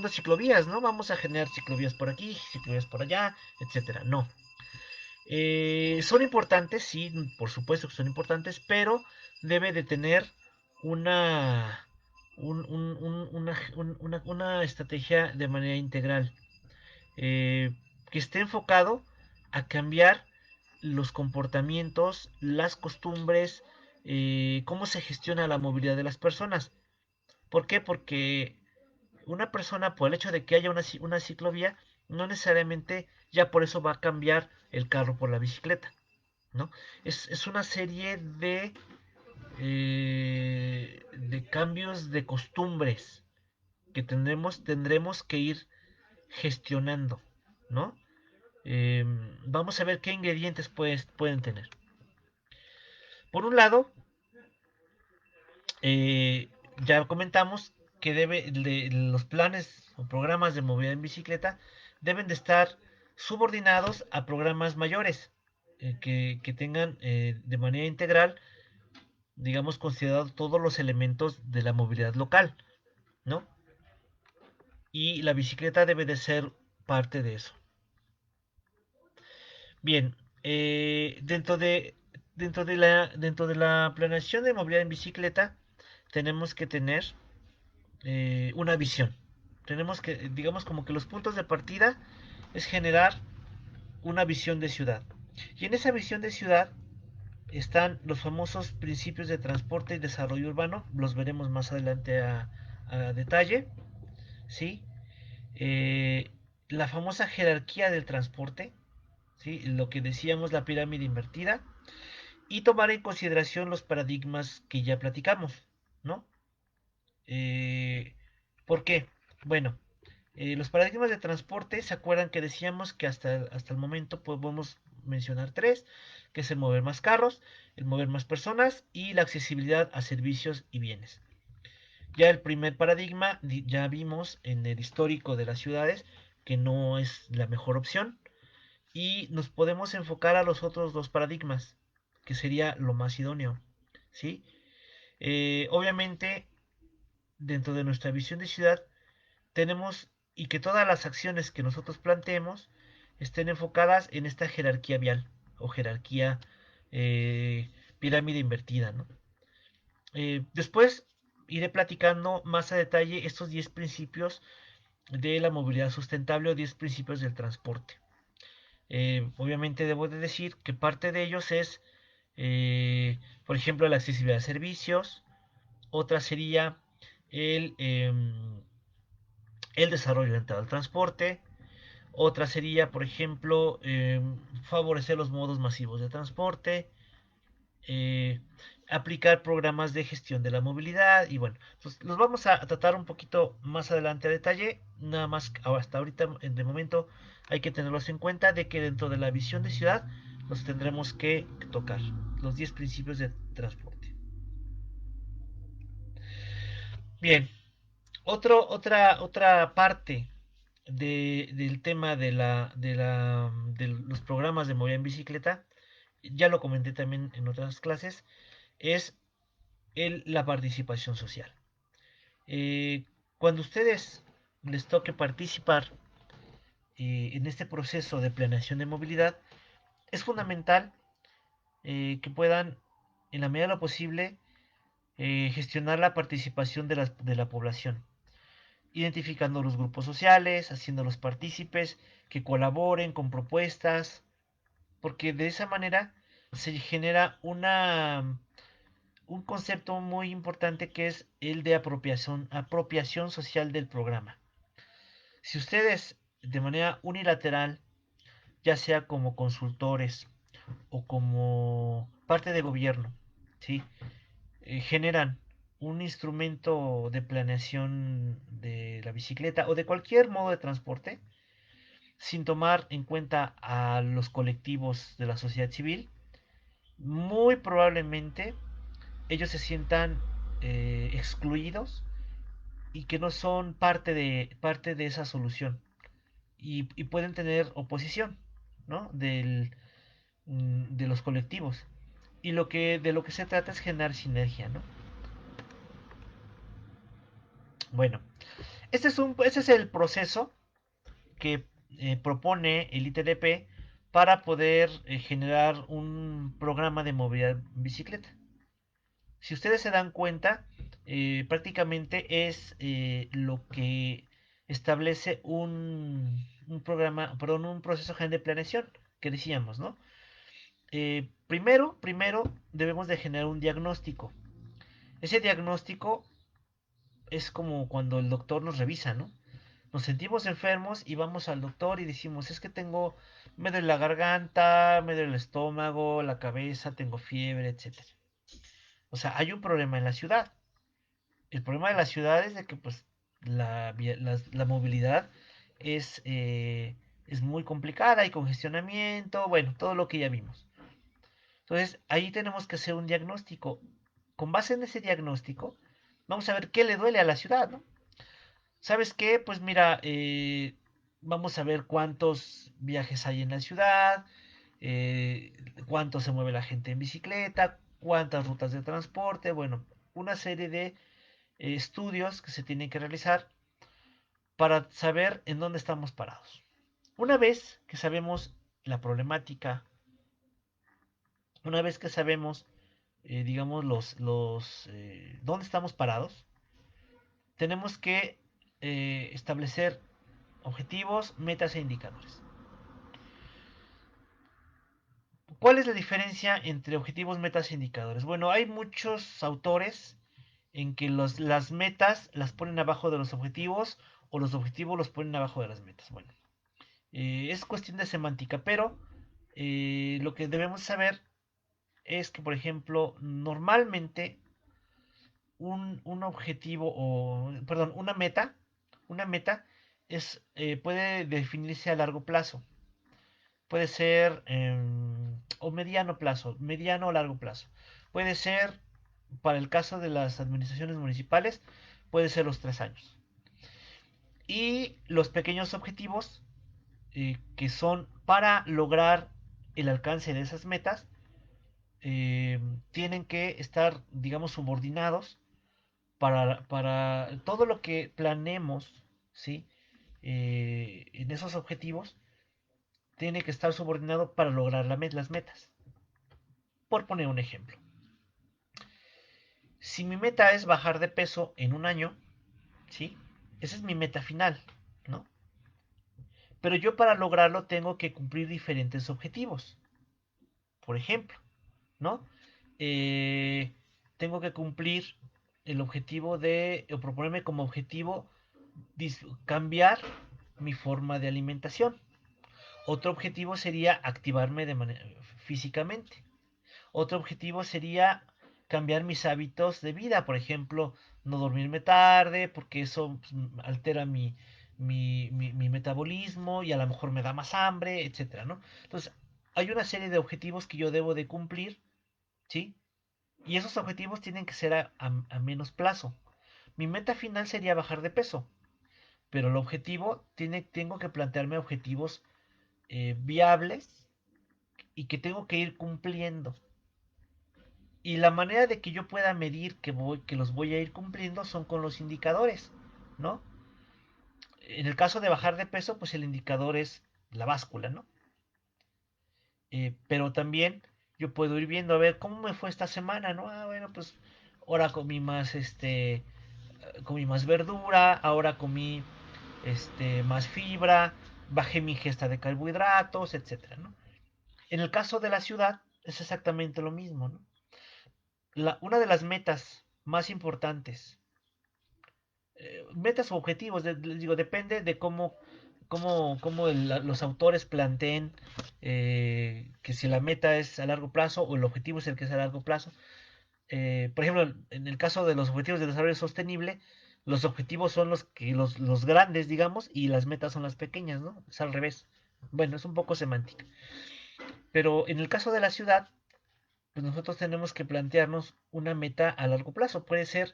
ciclovías, ¿no? Vamos a generar ciclovías por aquí, ciclovías por allá, etcétera. No. Son importantes, sí, por supuesto que son importantes, pero debe de tener una, una estrategia de manera integral, eh, que esté enfocado a cambiar los comportamientos, las costumbres, cómo se gestiona la movilidad de las personas. ¿Por qué? Porque una persona, por el hecho de que haya una ciclovía, no necesariamente ya por eso va a cambiar el carro por la bicicleta, ¿no? Es una serie de cambios de costumbres que tendremos que ir gestionando, ¿no? Eh, Vamos a ver qué ingredientes pueden tener. Por un lado, eh, ya comentamos que los planes o programas de movilidad en bicicleta deben de estar subordinados a programas mayores, que tengan de manera integral, digamos, considerado todos los elementos de la movilidad local, ¿no? Y la bicicleta debe de ser parte de eso. Bien, dentro de la planeación de movilidad en bicicleta, tenemos que tener una visión. Tenemos que, digamos, como que los puntos de partida es generar una visión de ciudad. Y en esa visión de ciudad están los famosos principios de transporte y desarrollo urbano, los veremos más adelante a detalle, ¿sí? La famosa jerarquía del transporte, ¿sí? Lo que decíamos, la pirámide invertida, y tomar en consideración los paradigmas que ya platicamos, ¿no? Eh, ¿Por qué? Bueno, los paradigmas de transporte, ¿se acuerdan que decíamos que hasta el momento podemos mencionar tres, que es el mover más carros, el mover más personas y la accesibilidad a servicios y bienes? Ya el primer paradigma, ya vimos en el histórico de las ciudades que no es la mejor opción y nos podemos enfocar a los otros dos paradigmas, que sería lo más idóneo, ¿sí? Obviamente, dentro de nuestra visión de ciudad, tenemos y que todas las acciones que nosotros planteemos estén enfocadas en esta jerarquía vial o jerarquía pirámide invertida, ¿no? Después iré platicando más a detalle estos 10 principios de la movilidad sustentable o 10 principios del transporte. Obviamente debo de decir que parte de ellos es, por ejemplo, la accesibilidad a servicios, otra sería el, eh, el desarrollo orientado al transporte, otra sería, por ejemplo, favorecer los modos masivos de transporte, eh, aplicar programas de gestión de la movilidad y bueno, pues los vamos a tratar un poquito más adelante a detalle, nada más hasta ahorita de momento hay que tenerlos en cuenta de que dentro de la visión de ciudad los tendremos que tocar, los 10 principios de transporte. Bien, otra parte del tema de los programas de movilidad en bicicleta, ya lo comenté también en otras clases, es la participación social. Eh, Cuando a ustedes les toque participar en este proceso de planeación de movilidad, es fundamental que puedan, en la medida de lo posible, gestionar la participación de la población, identificando los grupos sociales, haciéndolos partícipes, que colaboren con propuestas, porque de esa manera se genera un concepto muy importante que es el de apropiación social del programa. Si ustedes de manera unilateral, ya sea como consultores o como parte de gobierno, ¿sí? Generan un instrumento de planeación de la bicicleta o de cualquier modo de transporte sin tomar en cuenta a los colectivos de la sociedad civil, muy probablemente ellos se sientan excluidos y que no son parte de esa solución y pueden tener oposición, ¿no? De los colectivos. Y de lo que se trata es generar sinergia, ¿no? Bueno, este es el proceso que propone el ITDP para poder generar un programa de movilidad en bicicleta. Si ustedes se dan cuenta, prácticamente es lo que establece un programa, perdón, un proceso general de planeación que decíamos, ¿no? Primero debemos de generar un diagnóstico. Ese diagnóstico es como cuando el doctor nos revisa, ¿no? Nos sentimos enfermos y vamos al doctor y decimos, es que me duele la garganta, me duele el estómago, la cabeza, tengo fiebre, etcétera. O sea, hay un problema en la ciudad. El problema de la ciudad es de que pues la movilidad es, eh, es muy complicada, hay congestionamiento, bueno, todo lo que ya vimos. Entonces, ahí tenemos que hacer un diagnóstico. Con base en ese diagnóstico, vamos a ver qué le duele a la ciudad, ¿no? ¿Sabes qué? Pues mira, vamos a ver cuántos viajes hay en la ciudad, eh, cuánto se mueve la gente en bicicleta, cuántas rutas de transporte, bueno, una serie de estudios que se tienen que realizar para saber en dónde estamos parados. Una vez que sabemos la problemática, una vez que sabemos, digamos, dónde estamos parados, tenemos que establecer objetivos, metas e indicadores. ¿Cuál es la diferencia entre objetivos, metas e indicadores? Bueno, hay muchos autores en que las metas las ponen abajo de los objetivos o los objetivos los ponen abajo de las metas. Bueno, es cuestión de semántica, pero lo que debemos saber es que, por ejemplo, normalmente un objetivo o, perdón, una meta puede definirse a largo plazo. Puede ser o mediano plazo, mediano o largo plazo. Puede ser, para el caso de las administraciones municipales, puede ser los 3 años. Y los pequeños objetivos que son para lograr el alcance de esas metas, eh, tienen que estar, digamos, subordinados para todo lo que planeemos, ¿sí? En esos objetivos, tiene que estar subordinado para lograr las metas. Por poner un ejemplo, si mi meta es bajar de peso en un año, ¿sí? Esa es mi meta final, ¿no? Pero yo para lograrlo tengo que cumplir diferentes objetivos. Por ejemplo, ¿no? Eh, Tengo que cumplir el objetivo o proponerme como objetivo cambiar mi forma de alimentación. Otro objetivo sería activarme físicamente. Otro objetivo sería cambiar mis hábitos de vida, por ejemplo, no dormirme tarde, porque eso pues, altera mi metabolismo y a lo mejor me da más hambre, etcétera, ¿no? Entonces, hay una serie de objetivos que yo debo de cumplir, ¿sí? Y esos objetivos tienen que ser a menos plazo. Mi meta final sería bajar de peso, pero el objetivo tengo que plantearme objetivos viables y que tengo que ir cumpliendo. Y la manera de que yo pueda medir que los voy a ir cumpliendo son con los indicadores, ¿no? En el caso de bajar de peso, pues el indicador es la báscula, ¿no? Pero también yo puedo ir viendo a ver cómo me fue esta semana, ¿no? Ah, bueno, pues ahora comí más verdura, ahora comí más fibra, bajé mi ingesta de carbohidratos, etcétera, ¿no? En el caso de la ciudad es exactamente lo mismo, ¿no? Una de las metas más importantes, metas o objetivos, digo, depende de los autores planteen que si la meta es a largo plazo o el objetivo es el que es a largo plazo. Por ejemplo, en el caso de los objetivos de desarrollo sostenible, los objetivos son los grandes, digamos, y las metas son las pequeñas, ¿no? Es al revés. Bueno, es un poco semántica. Pero en el caso de la ciudad, pues nosotros tenemos que plantearnos una meta a largo plazo. Puede ser,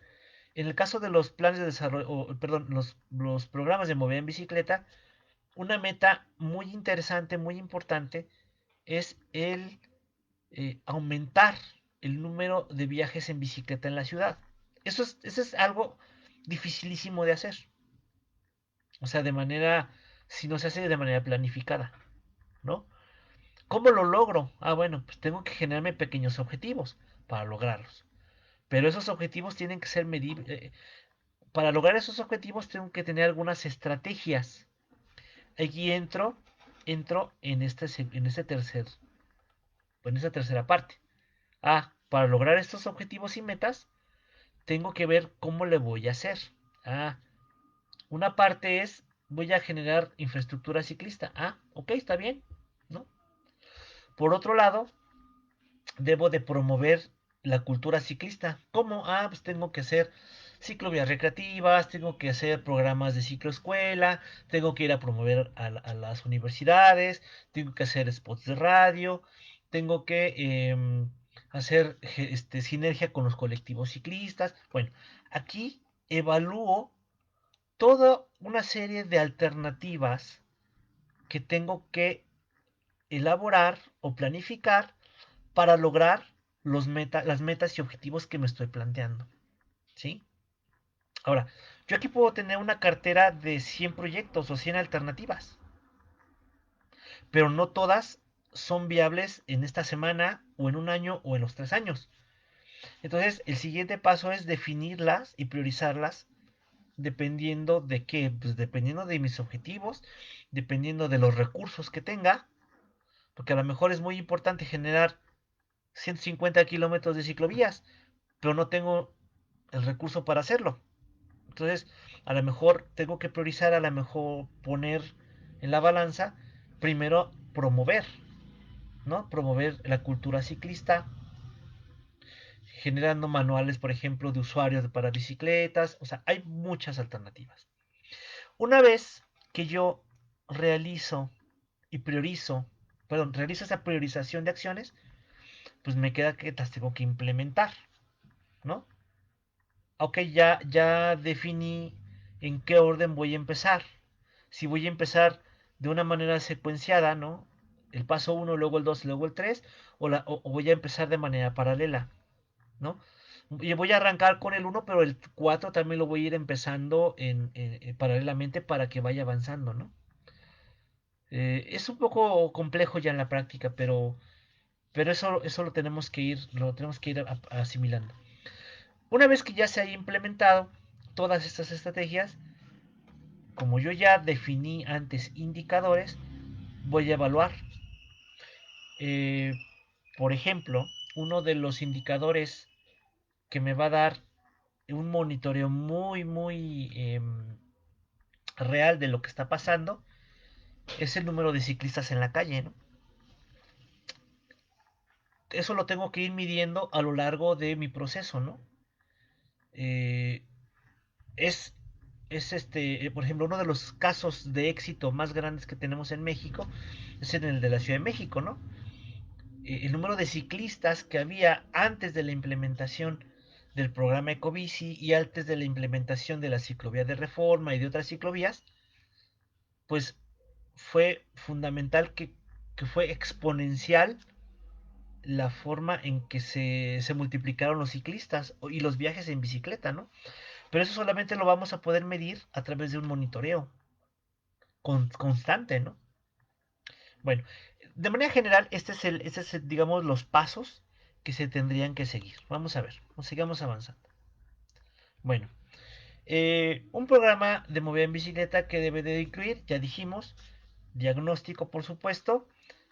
en el caso de los planes de desarrollo, perdón, los programas de movilidad en bicicleta, una meta muy interesante, muy importante, es el aumentar el número de viajes en bicicleta en la ciudad. Eso es algo dificilísimo de hacer. O sea, si no se hace de manera planificada, ¿no? ¿Cómo lo logro? Ah, bueno, pues tengo que generarme pequeños objetivos para lograrlos. Pero esos objetivos tienen que ser medibles. Para lograr esos objetivos tengo que tener algunas estrategias. Aquí entro en esta tercera parte. Ah, para lograr estos objetivos y metas, tengo que ver cómo le voy a hacer. Ah, una parte es, voy a generar infraestructura ciclista. Ah, ok, está bien, ¿no? Por otro lado, debo de promover la cultura ciclista. ¿Cómo? Ah, pues tengo que hacer ciclovías recreativas, tengo que hacer programas de cicloescuela, tengo que ir a promover a las universidades, tengo que hacer spots de radio, tengo que hacer sinergia con los colectivos ciclistas. Bueno, aquí evalúo toda una serie de alternativas que tengo que elaborar o planificar para lograr las metas y objetivos que me estoy planteando. ¿Sí? Ahora, yo aquí puedo tener una cartera de 100 proyectos o 100 alternativas, pero no todas son viables en esta semana o en un año o en los 3 años. Entonces, el siguiente paso es definirlas y priorizarlas dependiendo de qué, pues dependiendo de mis objetivos, dependiendo de los recursos que tenga, porque a lo mejor es muy importante generar 150 kilómetros de ciclovías, pero no tengo el recurso para hacerlo. Entonces, a lo mejor tengo que priorizar, a lo mejor poner en la balanza, primero promover, ¿no? Promover la cultura ciclista, generando manuales, por ejemplo, de usuarios para bicicletas. O sea, hay muchas alternativas. Una vez que yo realizo y priorizo, perdón, realizo esa priorización de acciones, pues me queda que las tengo que implementar, ¿no? Ok, ya definí en qué orden voy a empezar. Si voy a empezar de una manera secuenciada, ¿no? El paso uno, luego el 2, luego el 3, o voy a empezar de manera paralela, ¿no? Y voy a arrancar con el uno, pero el 4 también lo voy a ir empezando paralelamente para que vaya avanzando, ¿no? Es un poco complejo ya en la práctica, pero eso lo tenemos que ir asimilando. Una vez que ya se haya implementado todas estas estrategias, como yo ya definí antes indicadores, voy a evaluar. Eh, por ejemplo, uno de los indicadores que me va a dar un monitoreo muy real de lo que está pasando es el número de ciclistas en la calle, ¿no? Eso lo tengo que ir midiendo a lo largo de mi proceso, ¿no? Eh, es, por ejemplo, uno de los casos de éxito más grandes que tenemos en México es en el de la Ciudad de México, ¿no? El número de ciclistas que había antes de la implementación del programa Ecobici y antes de la implementación de la ciclovía de Reforma y de otras ciclovías, pues fue fundamental que fue exponencial la forma en que se multiplicaron los ciclistas y los viajes en bicicleta, ¿no? Pero eso solamente lo vamos a poder medir a través de un monitoreo constante, ¿no? Bueno, de manera general, digamos, los pasos que se tendrían que seguir. Vamos a ver, sigamos avanzando. Bueno, un programa de movilidad en bicicleta que debe de incluir, ya dijimos, diagnóstico, por supuesto.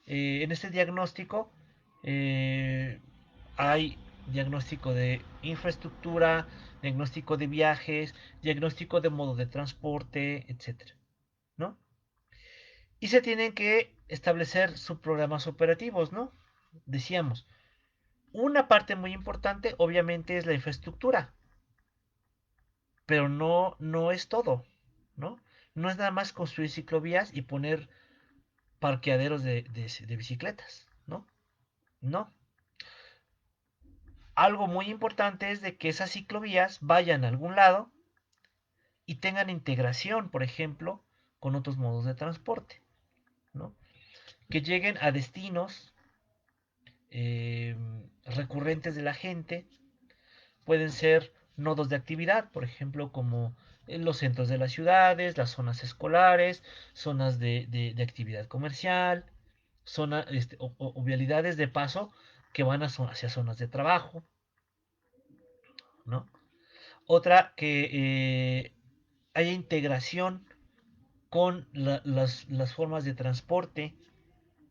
En este diagnóstico eh, hay diagnóstico de infraestructura, diagnóstico de viajes, diagnóstico de modo de transporte, etcétera, ¿no? Y se tienen que establecer subprogramas operativos, ¿no? Decíamos, una parte muy importante obviamente es la infraestructura, pero no es todo, ¿no? No es nada más construir ciclovías y poner parqueaderos de bicicletas, ¿no? No. Algo muy importante es de que esas ciclovías vayan a algún lado y tengan integración, por ejemplo, con otros modos de transporte, ¿no? Que lleguen a destinos eh, recurrentes de la gente, pueden ser nodos de actividad, por ejemplo, como en los centros de las ciudades, las zonas escolares, zonas de actividad comercial, o vialidades de paso que van hacia zonas de trabajo, ¿no? Otra, que haya integración con las formas de transporte,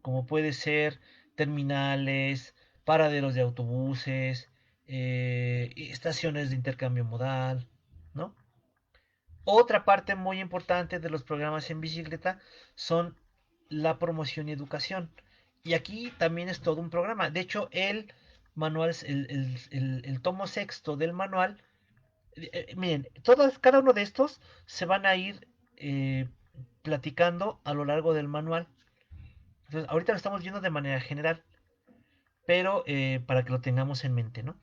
como puede ser terminales, paraderos de autobuses, estaciones de intercambio modal, ¿no? Otra parte muy importante de los programas en bicicleta son la promoción y educación. Y aquí también es todo un programa. De hecho, el manual, el tomo sexto del manual, miren, cada uno de estos se van a ir platicando a lo largo del manual. Entonces, ahorita lo estamos viendo de manera general, pero para que lo tengamos en mente, ¿no?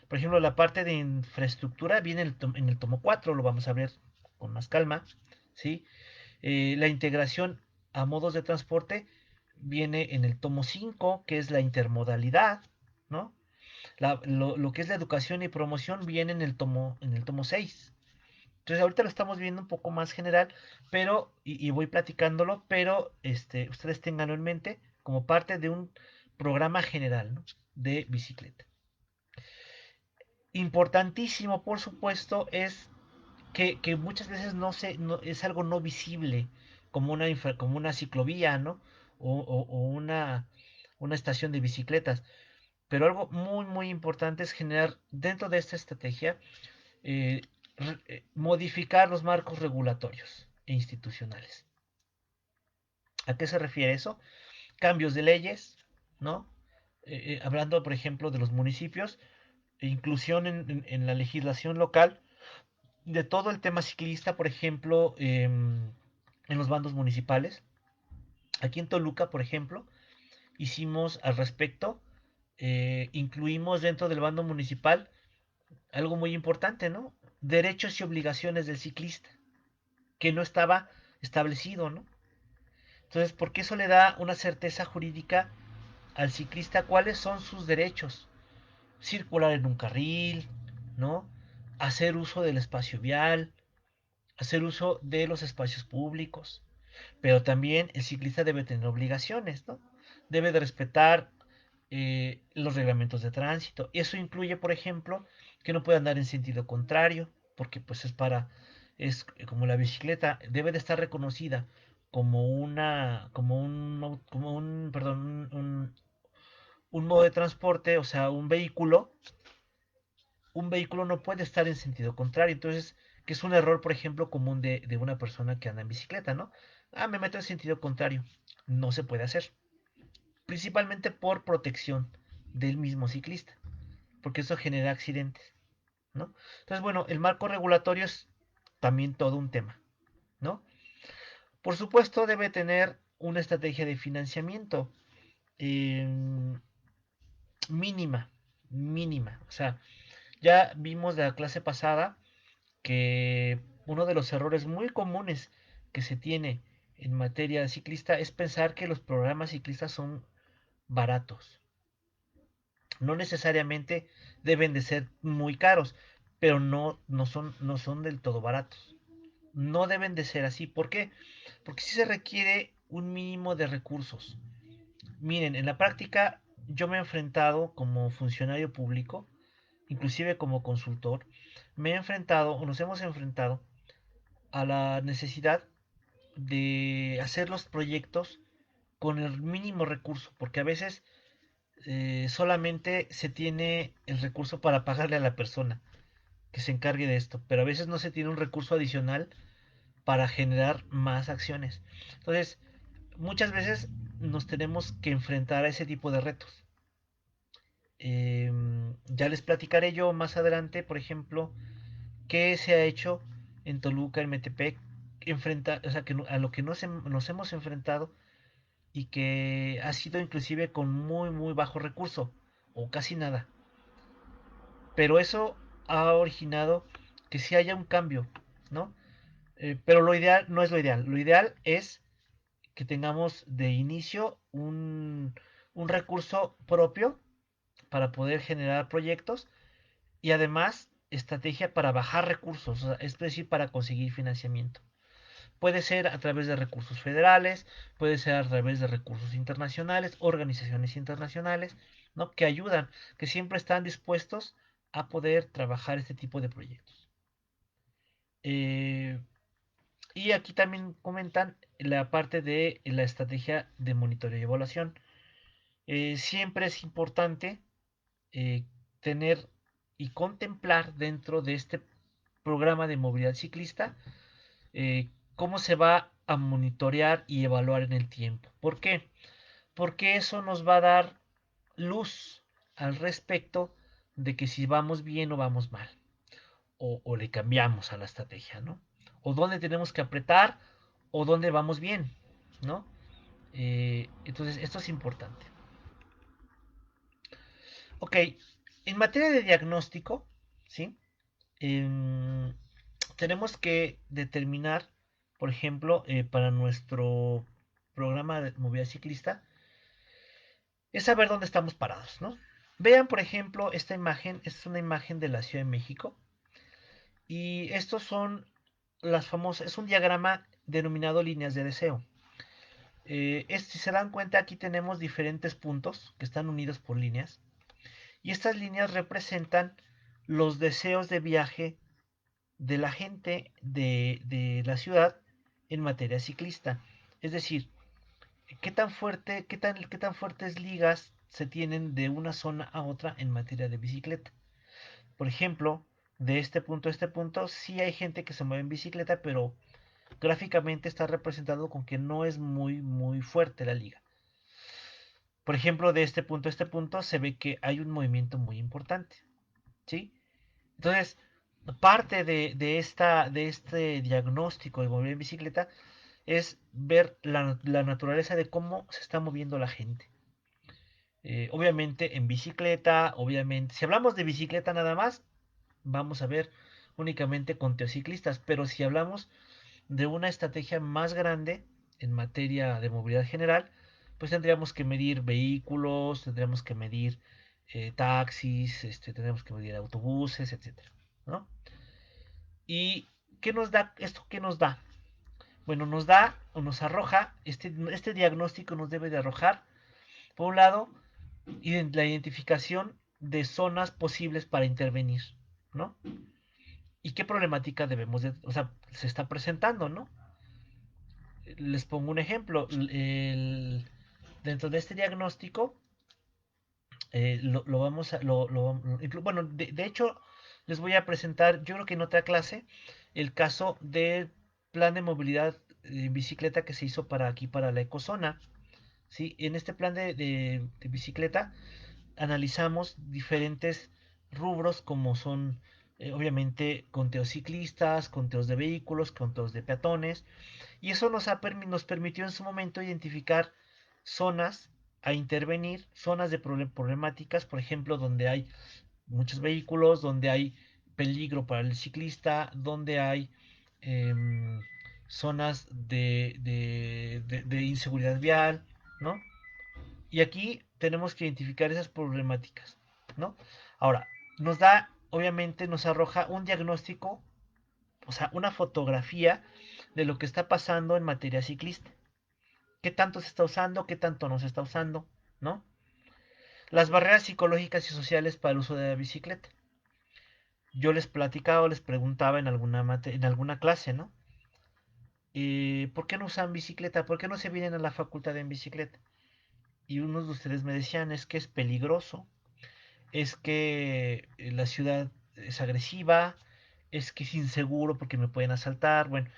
Por ejemplo, la parte de infraestructura viene en el tomo 4, lo vamos a ver con más calma, ¿sí? La integración a modos de transporte viene en el tomo 5, que es la intermodalidad, ¿no? Lo que es la educación y promoción viene en el tomo 6. Entonces ahorita lo estamos viendo un poco más general, pero, y voy platicándolo, pero ustedes tenganlo en mente como parte de un programa general, ¿no? De bicicleta. Importantísimo, por supuesto, es que muchas veces es algo no visible, como una ciclovía, ¿no? O una estación de bicicletas. Pero algo muy, muy importante es generar dentro de esta estrategia eh, modificar los marcos regulatorios e institucionales. ¿A qué se refiere eso? Cambios de leyes, ¿no? Hablando, por ejemplo, de los municipios, inclusión en la legislación local de todo el tema ciclista, por ejemplo, en los bandos municipales. Aquí en Toluca, por ejemplo, hicimos al respecto, incluimos dentro del bando municipal algo muy importante, ¿no? Derechos y obligaciones del ciclista, que no estaba establecido, ¿no? Entonces, porque eso le da una certeza jurídica al ciclista cuáles son sus derechos. Circular en un carril, ¿no? Hacer uso del espacio vial, hacer uso de los espacios públicos. Pero también el ciclista debe tener obligaciones, ¿no? Debe de respetar los reglamentos de tránsito. Eso incluye, por ejemplo, que no puede andar en sentido contrario, porque pues es como la bicicleta, debe de estar reconocida perdón, un modo de transporte, o sea, un vehículo no puede estar en sentido contrario. Entonces, que es un error, por ejemplo, común de una persona que anda en bicicleta, ¿no? Ah, me meto en sentido contrario. No se puede hacer. Principalmente por protección del mismo ciclista, porque eso genera accidentes, ¿no? Entonces, bueno, el marco regulatorio es también todo un tema, ¿no? Por supuesto, debe tener una estrategia de financiamiento eh, mínima, mínima. O sea, Ya vimos de la clase pasada que uno de los errores muy comunes que se tiene en materia ciclista es pensar que los programas ciclistas son baratos. No necesariamente deben de ser muy caros, pero no son del todo baratos. No deben de ser así. ¿Por qué? Porque sí se requiere un mínimo de recursos. Miren, en la práctica yo me he enfrentado como funcionario público, inclusive como consultor, me he enfrentado o nos hemos enfrentado a la necesidad de hacer los proyectos con el mínimo recurso, porque a veces solamente se tiene el recurso para pagarle a la persona que se encargue de esto, pero a veces no se tiene un recurso adicional para generar más acciones. Entonces, muchas veces nos tenemos que enfrentar a ese tipo de retos. Ya les platicaré yo más adelante, por ejemplo, qué se ha hecho en Toluca, en Metepec, o sea, a lo que nos hemos enfrentado y que ha sido inclusive con muy, muy bajo recurso o casi nada. Pero eso ha originado que sí haya un cambio, ¿no? Pero lo ideal no es lo ideal. Lo ideal es que tengamos de inicio un recurso propio para poder generar proyectos y además estrategia para bajar recursos, o sea, es decir, para conseguir financiamiento. Puede ser a través de recursos federales, puede ser a través de recursos internacionales, organizaciones internacionales, ¿no? Que ayudan, que siempre están dispuestos a poder trabajar este tipo de proyectos. Eh, y aquí también comentan la parte de la estrategia de monitoreo y evaluación. Siempre es importante eh, tener y contemplar dentro de este programa de movilidad ciclista cómo se va a monitorear y evaluar en el tiempo. ¿Por qué? Porque eso nos va a dar luz al respecto de que si vamos bien o vamos mal, o le cambiamos a la estrategia, ¿no? O dónde tenemos que apretar o dónde vamos bien, ¿no? Entonces, esto es importante. Ok, en materia de diagnóstico, ¿sí? Em, tenemos que determinar, por ejemplo, para nuestro programa de movilidad ciclista, es saber dónde estamos parados, ¿no? Vean, por ejemplo, esta imagen, es una imagen de la Ciudad de México, y estos son las famosas, es un diagrama denominado líneas de deseo. Si se dan cuenta, aquí tenemos diferentes puntos que están unidos por líneas, y estas líneas representan los deseos de viaje de la gente de la ciudad en materia ciclista. Es decir, qué tan fuertes ligas se tienen de una zona a otra en materia de bicicleta. Por ejemplo, de este punto a este punto, sí hay gente que se mueve en bicicleta, pero gráficamente está representado con que no es muy, muy fuerte la liga. Por ejemplo, de este punto a este punto se ve que hay un movimiento muy importante, ¿sí? Entonces, parte de este diagnóstico de movilidad en bicicleta es ver la naturaleza de cómo se está moviendo la gente. Obviamente en bicicleta, obviamente, si hablamos de bicicleta nada más, vamos a ver únicamente con ciclistas, pero si hablamos de una estrategia más grande en materia de movilidad general, pues tendríamos que medir vehículos, tendríamos que medir taxis, tendríamos que medir autobuses, etcétera, ¿no? ¿Y qué nos da esto? ¿Qué nos da? Bueno, nos da o nos arroja, este diagnóstico nos debe de arrojar, por un lado, la identificación de zonas posibles para intervenir, ¿no? ¿Y qué problemática debemos de, o sea, se está presentando, ¿no? Les pongo un ejemplo. Dentro de este diagnóstico, lo vamos a, bueno, de hecho, les voy a presentar, yo creo que en otra clase, el caso del plan de movilidad en bicicleta que se hizo para aquí, para la ecozona. ¿Sí? En este plan de bicicleta analizamos diferentes rubros como son, obviamente, conteos ciclistas, conteos de vehículos, conteos de peatones, y eso nos permitió en su momento identificar zonas a intervenir, zonas de problemáticas, por ejemplo, donde hay muchos vehículos, donde hay peligro para el ciclista, donde hay em, zonas de inseguridad vial, ¿no? Y aquí tenemos que identificar esas problemáticas, ¿no? Ahora, nos da, obviamente, nos arroja un diagnóstico, o sea, una fotografía de lo que está pasando en materia ciclista. ¿Qué tanto se está usando? ¿Qué tanto no se está usando? ¿No? Las barreras psicológicas y sociales para el uso de la bicicleta. Yo les platicaba, les preguntaba en alguna clase, ¿no? ¿Por qué no usan bicicleta? ¿Por qué no se vienen a la facultad en bicicleta? Y unos de ustedes me decían, es que es peligroso, es que la ciudad es agresiva, es que es inseguro porque me pueden asaltar. Bueno,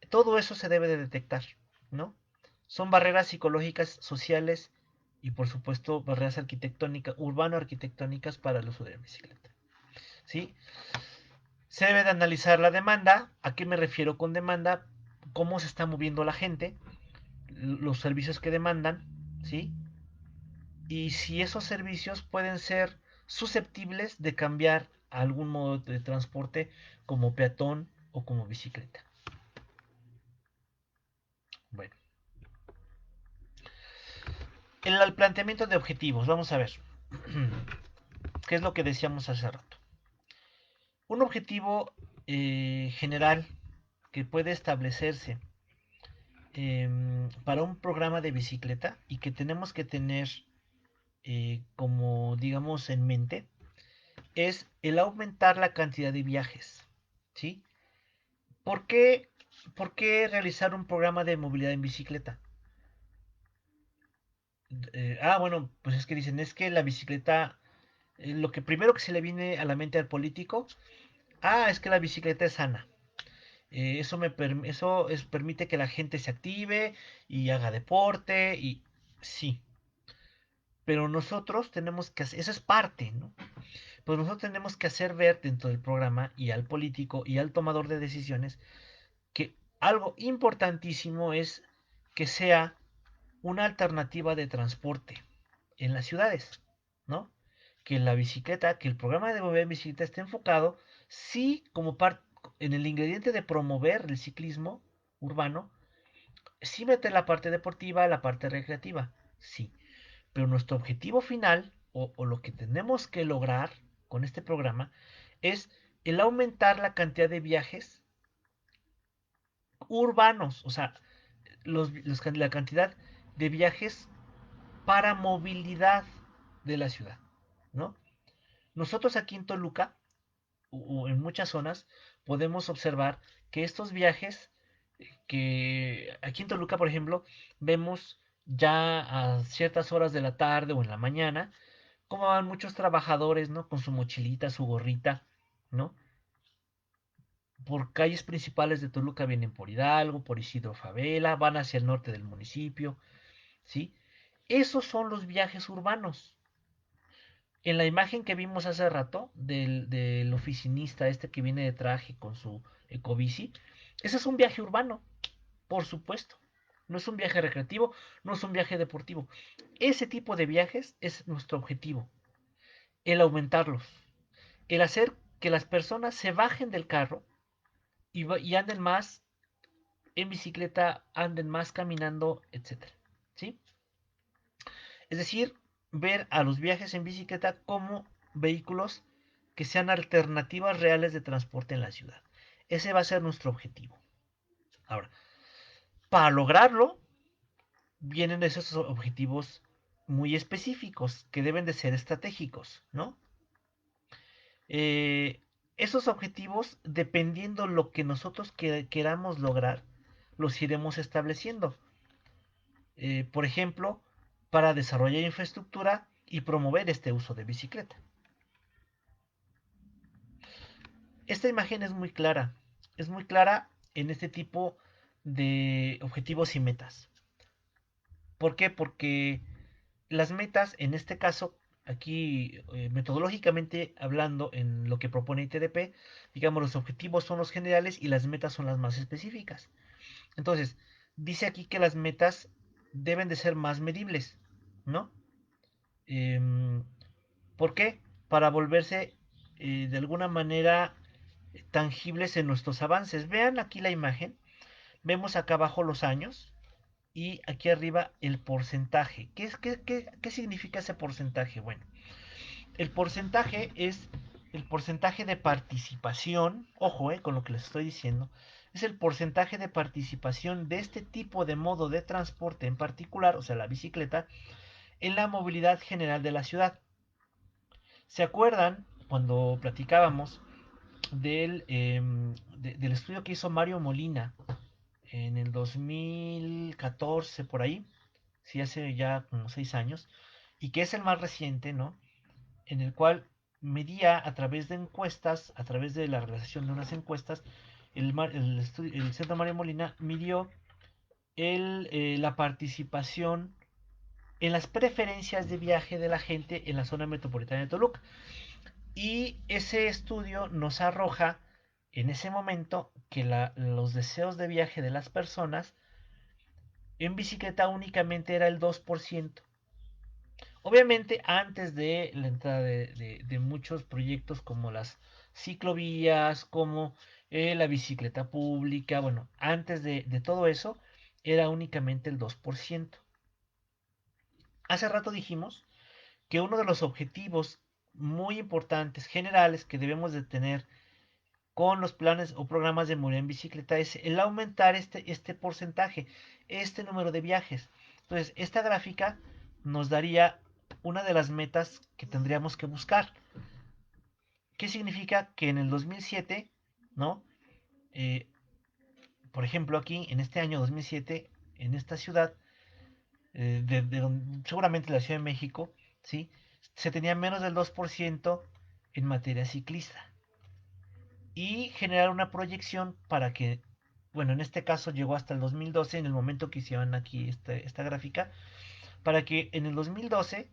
todo eso se debe de detectar, ¿no? Son barreras psicológicas, sociales y por supuesto barreras arquitectónicas, urbano-arquitectónicas para el uso de la bicicleta, ¿sí? Se debe de analizar la demanda. ¿A qué me refiero con demanda? Cómo se está moviendo la gente, los servicios que demandan, ¿sí? Y si esos servicios pueden ser susceptibles de cambiar a algún modo de transporte como peatón o como bicicleta. Bueno, el planteamiento de objetivos, vamos a ver, qué es lo que decíamos hace rato. Un objetivo general que puede establecerse para un programa de bicicleta y que tenemos que tener como digamos en mente es el aumentar la cantidad de viajes, ¿sí? ¿Por qué, ¿Por qué realizar un programa de movilidad en bicicleta? Bueno, pues es que dicen, es que la bicicleta, lo que primero que se le viene a la mente al político, es que la bicicleta es sana. Permite que la gente se active y haga deporte y sí, pero nosotros tenemos que hacer, eso es parte, ¿no? Pues nosotros tenemos que hacer ver dentro del programa y al político y al tomador de decisiones que algo importantísimo es que sea una alternativa de transporte en las ciudades, ¿no? Que la bicicleta, que el programa de movilidad en bicicleta esté enfocado, sí, como parte, en el ingrediente de promover el ciclismo urbano, sí meter la parte deportiva, la parte recreativa, sí. Pero nuestro objetivo final, o lo que tenemos que lograr con este programa, es el aumentar la cantidad de viajes urbanos, o sea, la cantidad de viajes para movilidad de la ciudad, ¿no? Nosotros aquí en Toluca, o en muchas zonas, podemos observar que estos viajes, que aquí en Toluca, por ejemplo, vemos ya a ciertas horas de la tarde o en la mañana, como van muchos trabajadores, ¿no? Con su mochilita, su gorrita, ¿no? Por calles principales de Toluca vienen por Hidalgo, por Isidro Favela, van hacia el norte del municipio, ¿sí? Esos son los viajes urbanos. En la imagen que vimos hace rato del oficinista este que viene de traje con su ecobici, ese es un viaje urbano, por supuesto. No es un viaje recreativo, no es un viaje deportivo. Ese tipo de viajes es nuestro objetivo, el aumentarlos, el hacer que las personas se bajen del carro y anden más en bicicleta, anden más caminando, etcétera. ¿Sí? Es decir, ver a los viajes en bicicleta como vehículos que sean alternativas reales de transporte en la ciudad. Ese va a ser nuestro objetivo. Ahora, para lograrlo, vienen esos objetivos muy específicos que deben de ser estratégicos, ¿no? Eh, Esos objetivos, dependiendo lo que nosotros queramos lograr, los iremos estableciendo. Por ejemplo, para desarrollar infraestructura y promover este uso de bicicleta. Esta imagen es muy clara en este tipo de objetivos y metas. ¿Por qué? Porque las metas, en este caso, aquí metodológicamente hablando en lo que propone ITDP, digamos los objetivos son los generales y las metas son las más específicas. Entonces, dice aquí que las metas deben de ser más medibles, ¿no? Eh, ¿Por qué? Para volverse de alguna manera tangibles en nuestros avances. Vean aquí la imagen, vemos acá abajo los años y aquí arriba el porcentaje. ¿Qué significa ese porcentaje? Bueno, el porcentaje es el porcentaje de participación, ojo con lo que les estoy diciendo, es el porcentaje de participación de este tipo de modo de transporte en particular, o sea, la bicicleta, en la movilidad general de la ciudad. ¿Se acuerdan cuando platicábamos del estudio que hizo Mario Molina en el 2014 por ahí? Sí, hace ya como 6 años, y que es el más reciente, ¿no? En el cual medía a través de encuestas, a través de la realización de unas encuestas, el Centro Mario Molina midió la participación en las preferencias de viaje de la gente en la zona metropolitana de Toluca. Y ese estudio nos arroja en ese momento que los deseos de viaje de las personas en bicicleta únicamente era el 2%. Obviamente antes de la entrada de muchos proyectos como las ciclovías, como la bicicleta pública, bueno, antes de todo eso era únicamente el 2%. Hace rato dijimos que uno de los objetivos muy importantes, generales, que debemos de tener con los planes o programas de movilidad en bicicleta es el aumentar este porcentaje, este número de viajes. Entonces, esta gráfica nos daría una de las metas que tendríamos que buscar. ¿Qué significa? Que en el 2007, ¿no? Eh, por ejemplo, aquí, en este año 2007, en esta ciudad, seguramente la Ciudad de México, ¿sí? Se tenía menos del 2% en materia ciclista. Y generar una proyección para que, bueno, en este caso llegó hasta el 2012, en el momento que hicieron aquí esta gráfica, para que en el 2012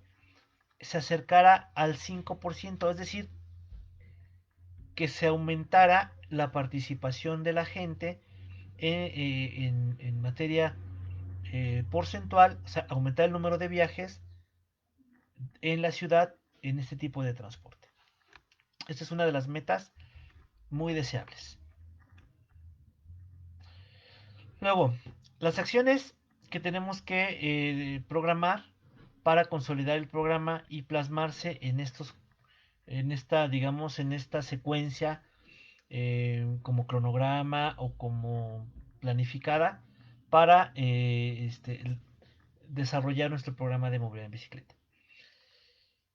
se acercara al 5%, es decir, que se aumentara la participación de la gente en materia porcentual, o sea, aumentar el número de viajes en la ciudad en este tipo de transporte. Esta es una de las metas muy deseables. Luego, las acciones que tenemos que programar para consolidar el programa y plasmarse digamos, en esta secuencia como cronograma o como planificada para desarrollar nuestro programa de movilidad en bicicleta.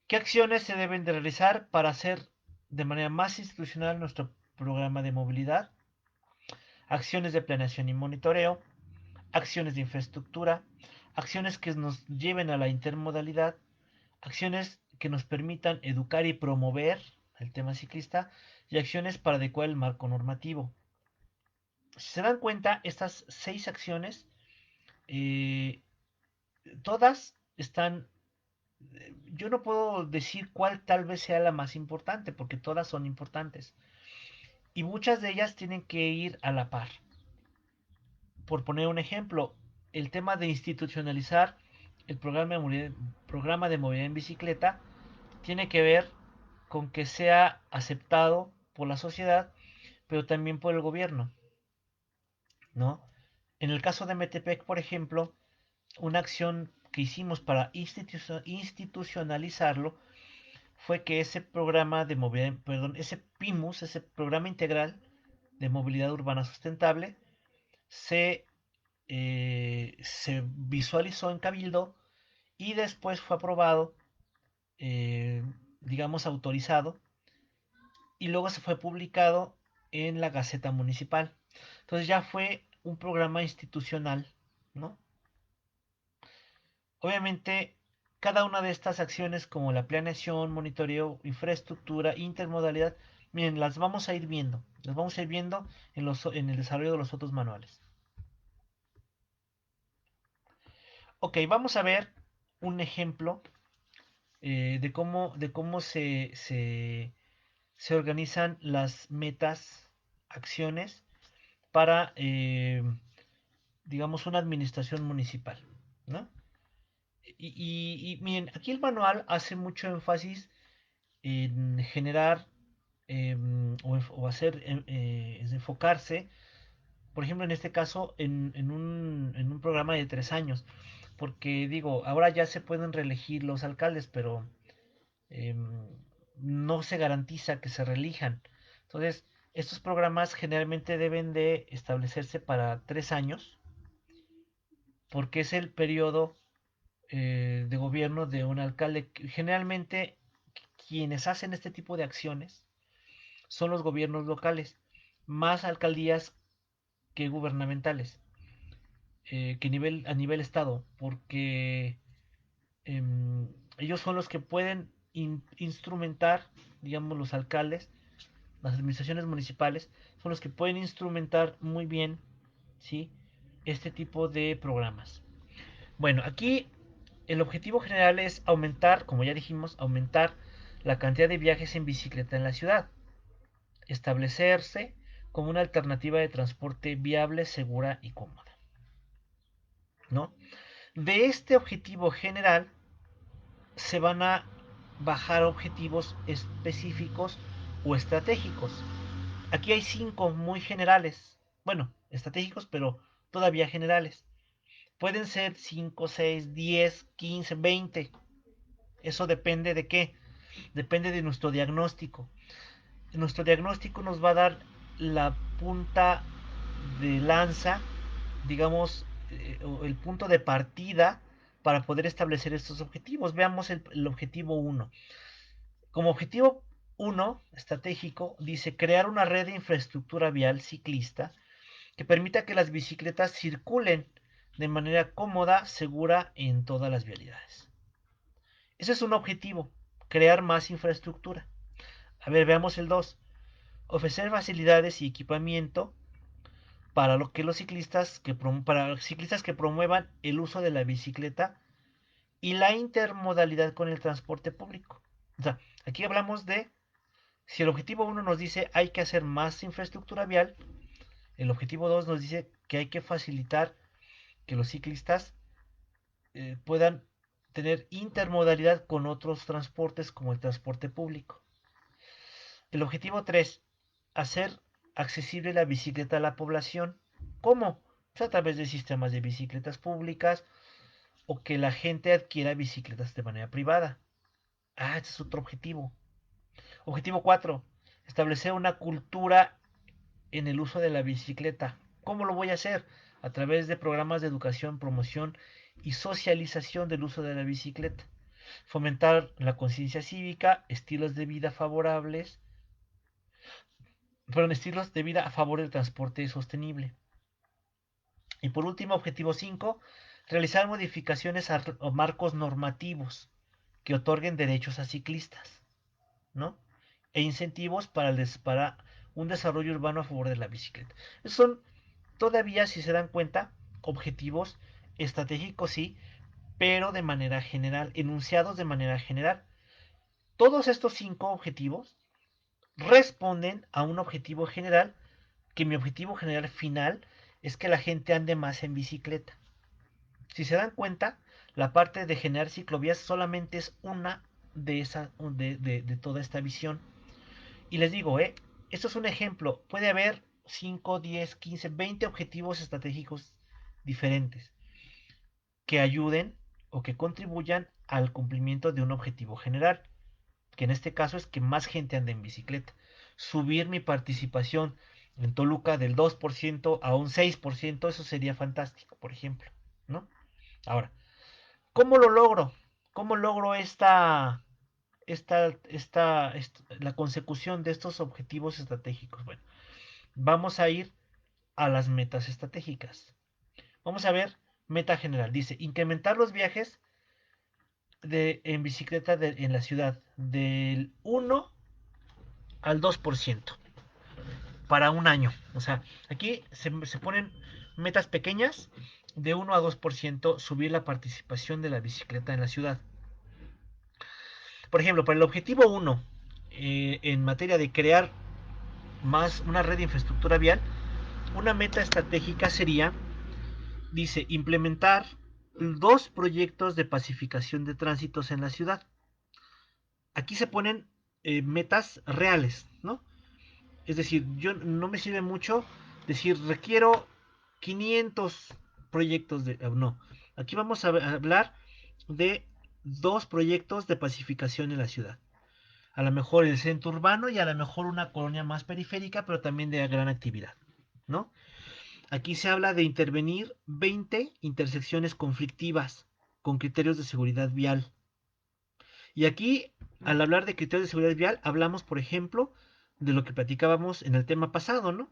¿Qué acciones se deben de realizar para hacer de manera más institucional nuestro programa de movilidad? Acciones de planeación y monitoreo, acciones de infraestructura, acciones que nos lleven a la intermodalidad, acciones que nos permitan educar y promover el tema ciclista y acciones para adecuar el marco normativo. Si se dan cuenta, estas 6 acciones, eh, todas están, yo no puedo decir cuál tal vez sea la más importante, porque todas son importantes. Y muchas de ellas tienen que ir a la par. Por poner un ejemplo, el tema de institucionalizar el programa de movilidad en bicicleta tiene que ver con que sea aceptado por la sociedad, pero también por el gobierno, ¿no? En el caso de Metepec, por ejemplo, una acción que hicimos para institucionalizarlo fue que ese programa de movilidad, perdón, ese PIMUS, ese programa integral de movilidad urbana sustentable, se visualizó en Cabildo y después fue aprobado, eh, digamos, autorizado, y luego se fue publicado en la Gaceta Municipal. Entonces ya fue un programa institucional, ¿no? Obviamente, cada una de estas acciones, como la planeación, monitoreo, infraestructura, intermodalidad, miren, las vamos a ir viendo en el desarrollo de los otros manuales. Ok, vamos a ver un ejemplo de cómo se organizan las metas, acciones para, digamos, una administración municipal, ¿no? Y miren, aquí el manual hace mucho énfasis en generar o hacer, es enfocarse, por ejemplo, en este caso, en un programa de 3 años. Porque digo, ahora ya se pueden reelegir los alcaldes, pero em, no se garantiza que se reelijan. Entonces, estos programas generalmente deben de establecerse para 3 años, porque es el periodo de gobierno de un alcalde. Generalmente, quienes hacen este tipo de acciones son los gobiernos locales, más alcaldías que gubernamentales, a nivel estado, porque ellos son los que pueden instrumentar, digamos, los alcaldes, las administraciones municipales, son los que pueden instrumentar muy bien, ¿sí? Este tipo de programas. Bueno, aquí el objetivo general es aumentar, como ya dijimos, aumentar la cantidad de viajes en bicicleta en la ciudad, establecerse como una alternativa de transporte viable, segura y cómoda, ¿no? De este objetivo general se van a bajar objetivos específicos o estratégicos. Aquí hay 5 muy generales, bueno, estratégicos, pero todavía generales. Pueden ser 5, 6, 10, 15, 20. Eso depende de qué. Depende de nuestro diagnóstico. Nuestro diagnóstico nos va a dar la punta de lanza, digamos, el punto de partida para poder establecer estos objetivos. Veamos el objetivo 1. Como objetivo 1 estratégico, dice crear una red de infraestructura vial ciclista que permita que las bicicletas circulen de manera cómoda, segura en todas las vialidades. Ese es un objetivo, crear más infraestructura. A ver, veamos el 2. Ofrecer facilidades y equipamiento para lo que los ciclistas para ciclistas que promuevan el uso de la bicicleta y la intermodalidad con el transporte público. O sea, aquí hablamos de si el objetivo 1 nos dice hay que hacer más infraestructura vial, el objetivo 2 nos dice que hay que facilitar que los ciclistas puedan tener intermodalidad con otros transportes como el transporte público. El objetivo 3, hacer accesible la bicicleta a la población. ¿Cómo? Pues a través de sistemas de bicicletas públicas o que la gente adquiera bicicletas de manera privada. Ah, ese es otro objetivo. Objetivo 4, establecer una cultura en el uso de la bicicleta. ¿Cómo lo voy a hacer? A través de programas de educación, promoción y socialización del uso de la bicicleta. Fomentar la conciencia cívica, estilos de vida favorables, fueron estilos de vida a favor del transporte sostenible. Y por último, objetivo 5, realizar modificaciones a marcos normativos que otorguen derechos a ciclistas, ¿no? E incentivos para un desarrollo urbano a favor de la bicicleta. Esos son todavía, si se dan cuenta, objetivos estratégicos, sí, pero de manera general, enunciados de manera general. Todos estos 5 objetivos responden a un objetivo general, que mi objetivo general final es que la gente ande más en bicicleta. Si se dan cuenta, la parte de generar ciclovías solamente es una de toda esta visión. Y les digo, esto es un ejemplo. Puede haber 5, 10, 15, 20 objetivos estratégicos diferentes que ayuden o que contribuyan al cumplimiento de un objetivo general, que en este caso es que más gente ande en bicicleta. Subir mi participación en Toluca del 2% a un 6%, eso sería fantástico, por ejemplo, ¿no? Ahora, ¿cómo lo logro? ¿Cómo logro la consecución de estos objetivos estratégicos? Bueno, vamos a ir a las metas estratégicas. Vamos a ver, meta general. Dice, incrementar los viajes en bicicleta en la ciudad del 1 al 2% para un año. O sea, aquí se ponen metas pequeñas de 1 a 2% subir la participación de la bicicleta en la ciudad. Por ejemplo, para el objetivo 1, en materia de crear más una red de infraestructura vial, una meta estratégica sería, dice, implementar 2 proyectos de pacificación de tránsitos en la ciudad. Aquí se ponen metas reales, ¿no? Es decir, yo no me sirve mucho decir requiero 500 proyectos de... No, aquí vamos a hablar de 2 proyectos de pacificación en la ciudad. A lo mejor el centro urbano y a lo mejor una colonia más periférica, pero también de gran actividad, ¿no? Aquí se habla de intervenir 20 intersecciones conflictivas con criterios de seguridad vial. Y aquí, al hablar de criterios de seguridad vial, hablamos, por ejemplo, de lo que platicábamos en el tema pasado, ¿no?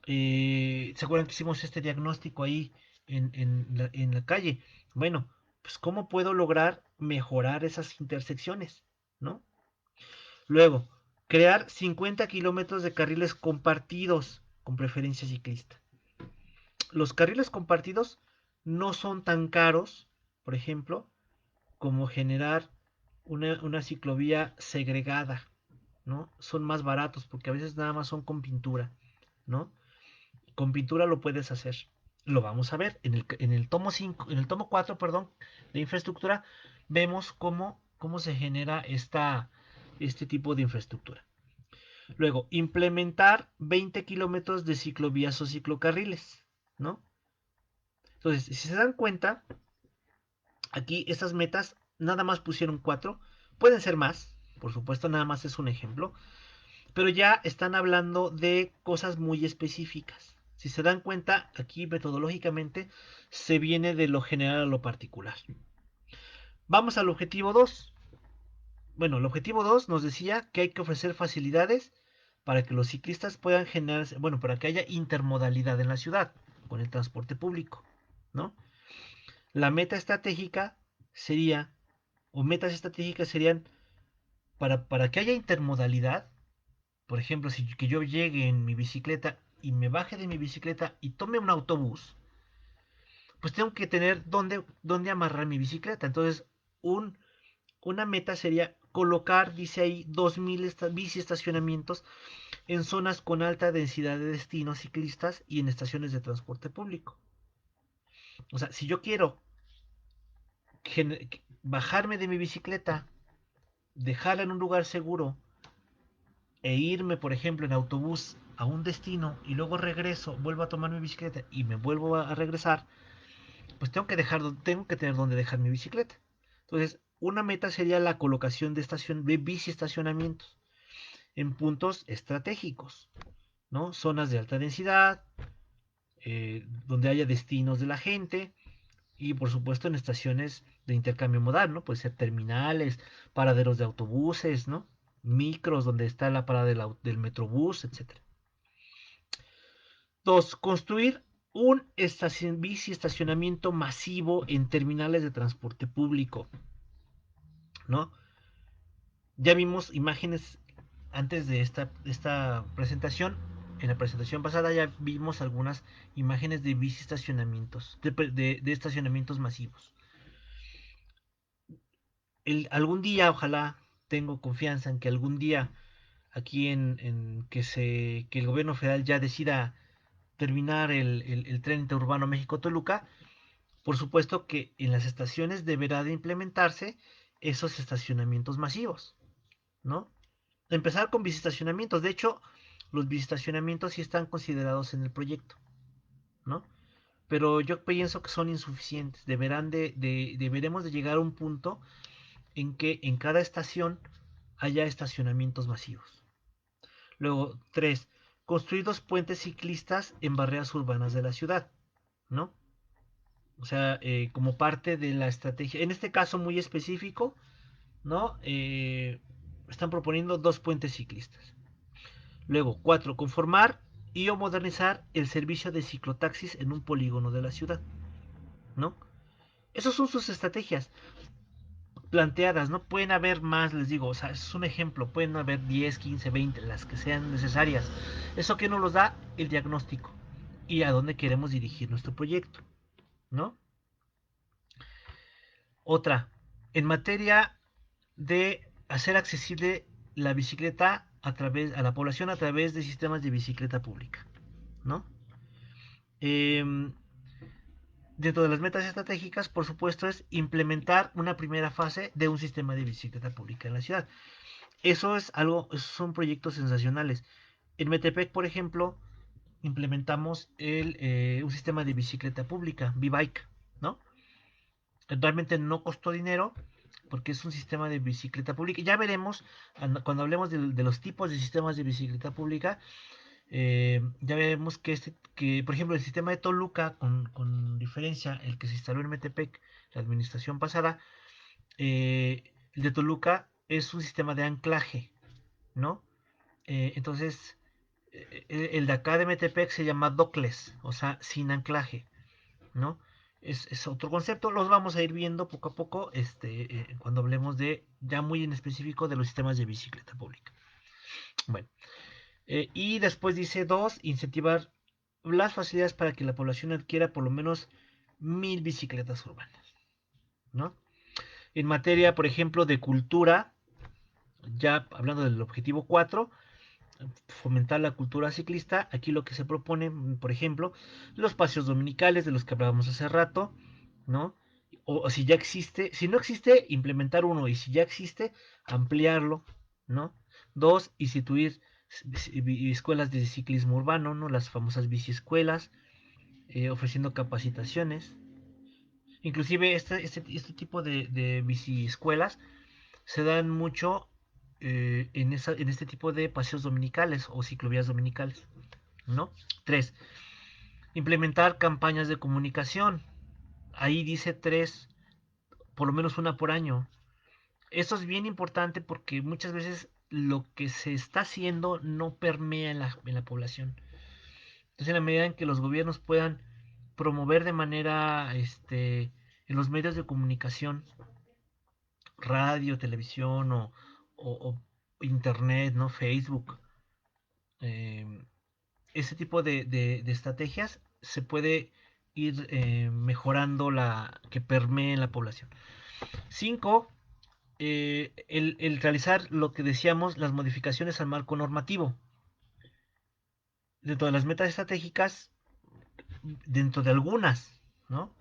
¿Se acuerdan que hicimos este diagnóstico ahí en la calle? Bueno, pues ¿cómo puedo lograr mejorar esas intersecciones? ¿No? Luego, crear 50 kilómetros de carriles compartidos con preferencia ciclista. Los carriles compartidos no son tan caros, por ejemplo, como generar una ciclovía segregada, ¿no? Son más baratos porque a veces nada más son con pintura, ¿no? Con pintura lo puedes hacer. Lo vamos a ver en el tomo 5, en el tomo 4, perdón, de infraestructura, vemos cómo se genera este tipo de infraestructura. Luego, implementar 20 kilómetros de ciclovías o ciclocarriles, ¿no? Entonces, si se dan cuenta, aquí estas metas nada más pusieron 4, pueden ser más, por supuesto, nada más es un ejemplo, pero ya están hablando de cosas muy específicas. Si se dan cuenta, aquí metodológicamente se viene de lo general a lo particular. Vamos al objetivo 2. Bueno, el objetivo 2 nos decía que hay que ofrecer facilidades para que los ciclistas puedan generar, bueno, para que haya intermodalidad en la ciudad con el transporte público, ¿no? La meta estratégica sería, o metas estratégicas serían, para que haya intermodalidad. Por ejemplo, si que yo llegue en mi bicicleta y me baje de mi bicicleta y tome un autobús, pues tengo que tener dónde amarrar mi bicicleta. Entonces, un, una meta sería colocar, dice ahí, 2000 bici estacionamientos en zonas con alta densidad de destinos ciclistas y en estaciones de transporte público. O sea, si yo quiero bajarme de mi bicicleta, dejarla en un lugar seguro e irme, por ejemplo, en autobús a un destino y luego regreso, vuelvo a tomar mi bicicleta y me vuelvo a regresar, pues tengo que tener donde dejar mi bicicleta. Entonces, una meta sería la colocación de bici estacionamientos en puntos estratégicos, ¿no? Zonas de alta densidad, donde haya destinos de la gente y por supuesto en estaciones de intercambio modal, ¿no? Puede ser terminales, paraderos de autobuses, ¿no? Micros donde está la parada del metrobús, etcétera. 2. Construir un bici estacionamiento masivo en terminales de transporte público, ¿no? Ya vimos imágenes antes de esta presentación. En la presentación pasada ya vimos algunas imágenes de bici estacionamientos, de estacionamientos masivos. Algún día, ojalá, tengo confianza en que algún día aquí que el gobierno federal ya decida terminar el tren interurbano México-Toluca. Por supuesto que en las estaciones deberá de implementarse esos estacionamientos masivos, ¿no? Empezar con bicistacionamientos. De hecho, los bicistacionamientos sí están considerados en el proyecto, ¿no? Pero yo pienso que son insuficientes. Deberemos de llegar a un punto en que en cada estación haya estacionamientos masivos. Luego, 3. Construir 2 puentes ciclistas en barreras urbanas de la ciudad, ¿no? O sea, como parte de la estrategia, en este caso muy específico, ¿no? Están proponiendo 2 puentes ciclistas. Luego, 4. Conformar y o modernizar el servicio de ciclotaxis en un polígono de la ciudad, ¿no? Esas son sus estrategias planteadas, ¿no? Pueden haber más, les digo, o sea, es un ejemplo, pueden haber 10, 15, 20, las que sean necesarias. Eso que nos los da el diagnóstico y a dónde queremos dirigir nuestro proyecto, ¿no? Otra, en materia de hacer accesible la bicicleta a la población a través de sistemas de bicicleta pública, ¿no? Eh, Dentro de las metas estratégicas, por supuesto, es implementar una primera fase de un sistema de bicicleta pública en la ciudad. Eso es algo, esos son proyectos sensacionales. En Metepec, por ejemplo, implementamos un sistema de bicicleta pública, B-Bike, ¿no? Realmente no costó dinero porque es un sistema de bicicleta pública. Ya veremos cuando hablemos de los tipos de sistemas de bicicleta pública. Ya veremos que, por ejemplo, el sistema de Toluca, con diferencia, el que se instaló en Metepec, la administración pasada, el de Toluca es un sistema de anclaje, ¿no? Entonces, el de acá de Metepec se llama dockless, o sea, sin anclaje, ¿no? Es otro concepto, los vamos a ir viendo poco a poco cuando hablemos de, ya muy en específico, de los sistemas de bicicleta pública. Bueno, y después dice dos, incentivar las facilidades para que la población adquiera por lo menos 1000 bicicletas urbanas, ¿no? En materia, por ejemplo, de cultura, ya hablando del objetivo 4, fomentar la cultura ciclista, aquí lo que se propone, por ejemplo, los paseos dominicales de los que hablábamos hace rato, ¿no? O si ya existe, si no existe, implementar uno, y si ya existe, ampliarlo, ¿no? Dos, instituir escuelas de ciclismo urbano, ¿no? Las famosas biciescuelas, ofreciendo capacitaciones. Inclusive este tipo de biciescuelas se dan mucho en este tipo de paseos dominicales o ciclovías dominicales, ¿no? Tres, implementar campañas de comunicación. Ahí dice tres, por lo menos una por año. Esto es bien importante porque muchas veces lo que se está haciendo no permea en la población. Entonces, en la medida en que los gobiernos puedan promover de manera, en los medios de comunicación, radio, televisión o internet, ¿no? Facebook, eh, ese tipo de estrategias se puede ir mejorando que permee en la población. Cinco, el realizar lo que decíamos, las modificaciones al marco normativo. Dentro de las metas estratégicas, dentro de algunas, ¿no?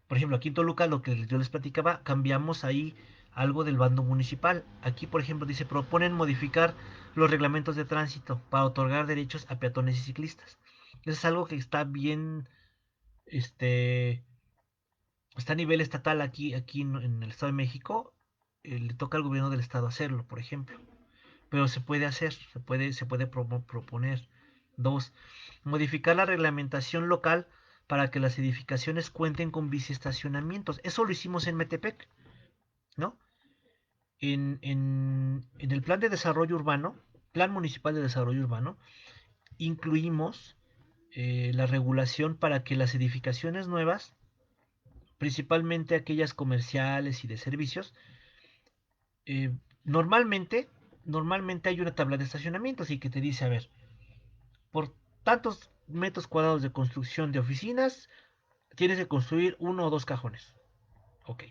Por ejemplo, aquí en Toluca, lo que yo les platicaba, cambiamos ahí algo del bando municipal. Aquí, por ejemplo, dice, proponen modificar los reglamentos de tránsito para otorgar derechos a peatones y ciclistas. Eso es algo que está bien, este, está a nivel estatal aquí en el Estado de México. Le toca al gobierno del estado hacerlo, por ejemplo. Pero se puede hacer, se puede proponer. Dos, modificar la reglamentación local para que las edificaciones cuenten con biciestacionamientos. Eso lo hicimos en Metepec, ¿no? En el plan de desarrollo urbano, plan municipal de desarrollo urbano, incluimos la regulación para que las edificaciones nuevas, principalmente aquellas comerciales y de servicios, eh, normalmente, normalmente hay una tabla de estacionamientos y que te dice, a ver, por tantos metros cuadrados de construcción de oficinas, tienes que construir uno o dos cajones. Ok.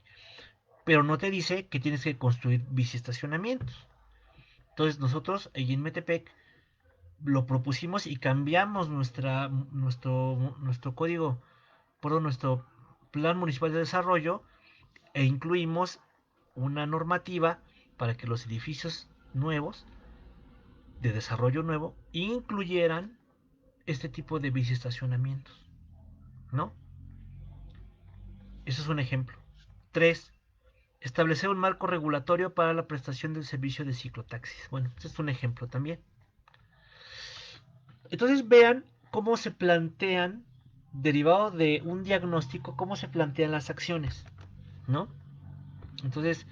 Pero no te dice que tienes que construir biciestacionamientos. Entonces nosotros, ahí en Metepec, lo propusimos y cambiamos nuestro código, perdón, nuestro plan municipal de desarrollo e incluimos una normativa para que los edificios nuevos, de desarrollo nuevo, incluyeran este tipo de biciestacionamientos, ¿no? Eso es un ejemplo. Tres, establecer un marco regulatorio para la prestación del servicio de ciclotaxis. Bueno, este es un ejemplo también. Entonces vean cómo se plantean, derivado de un diagnóstico, cómo se plantean las acciones, ¿no? Entonces,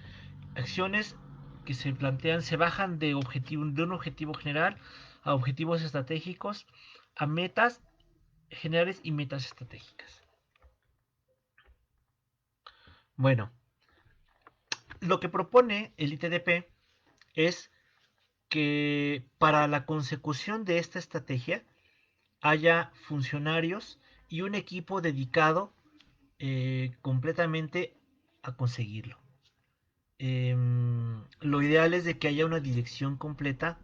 acciones que se plantean se bajan de un objetivo general a objetivos estratégicos, a metas generales y metas estratégicas. Bueno, lo que propone el ITDP es que para la consecución de esta estrategia haya funcionarios y un equipo dedicado completamente a conseguirlo. Lo ideal es de que haya una dirección completa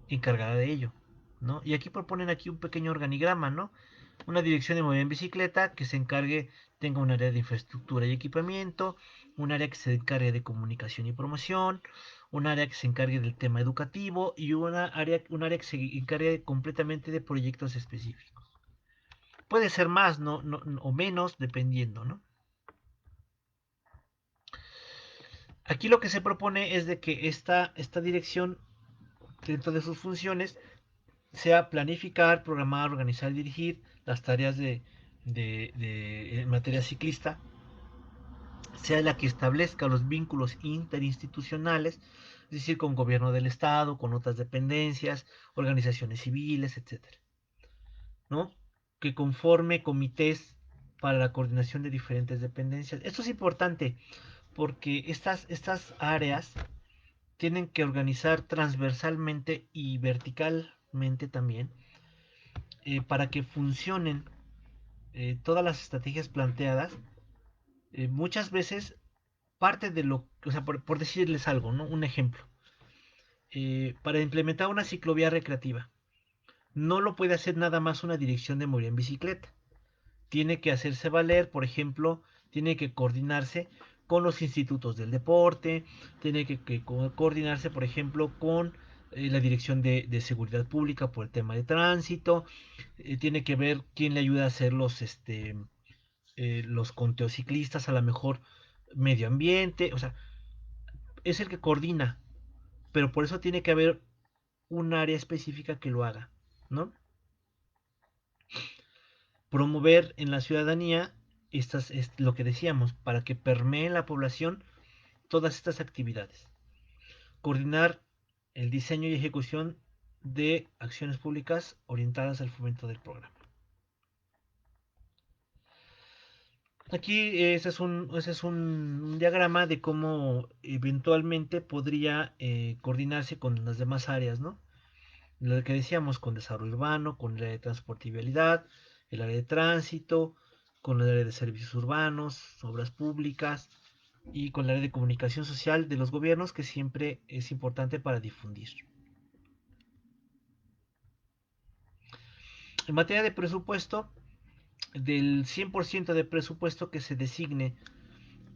encargada de ello, ¿no? Y aquí proponen aquí un pequeño organigrama, ¿no? Una dirección de movilidad en bicicleta que se encargue, tenga un área de infraestructura y equipamiento, un área que se encargue de comunicación y promoción, un área que se encargue del tema educativo y un área que se encargue completamente de proyectos específicos. Puede ser más, o menos, dependiendo, ¿no? Aquí lo que se propone es de que esta dirección, dentro de sus funciones, sea planificar, programar, organizar y dirigir las tareas en materia ciclista, sea la que establezca los vínculos interinstitucionales, es decir, con gobierno del Estado, con otras dependencias, organizaciones civiles, etcétera, ¿no? Que conforme comités para la coordinación de diferentes dependencias. Esto es importante porque estas áreas tienen que organizar transversalmente y verticalmente también, para que funcionen todas las estrategias planteadas. Muchas veces parte de lo, o sea, por decirles algo, ¿no? Un ejemplo. Para implementar una ciclovía recreativa, no lo puede hacer nada más una dirección de movilidad en bicicleta. Tiene que hacerse valer, por ejemplo, tiene que coordinarse con los institutos del deporte, tiene que coordinarse, por ejemplo, con la Dirección de Seguridad Pública por el tema de tránsito, tiene que ver quién le ayuda a hacer los conteos ciclistas, a lo mejor medio ambiente, o sea, es el que coordina, pero por eso tiene que haber un área específica que lo haga, ¿no? Promover en la ciudadanía es lo que decíamos, para que permee en la población todas estas actividades. Coordinar el diseño y ejecución de acciones públicas orientadas al fomento del programa. Aquí ese es un diagrama de cómo eventualmente podría coordinarse con las demás áreas, ¿no? Lo que decíamos, con desarrollo urbano, con el área de transporte y vialidad, el área de tránsito, con el área de servicios urbanos, obras públicas y con el área de comunicación social de los gobiernos, que siempre es importante para difundir. En materia de presupuesto, del 100% de presupuesto que se designe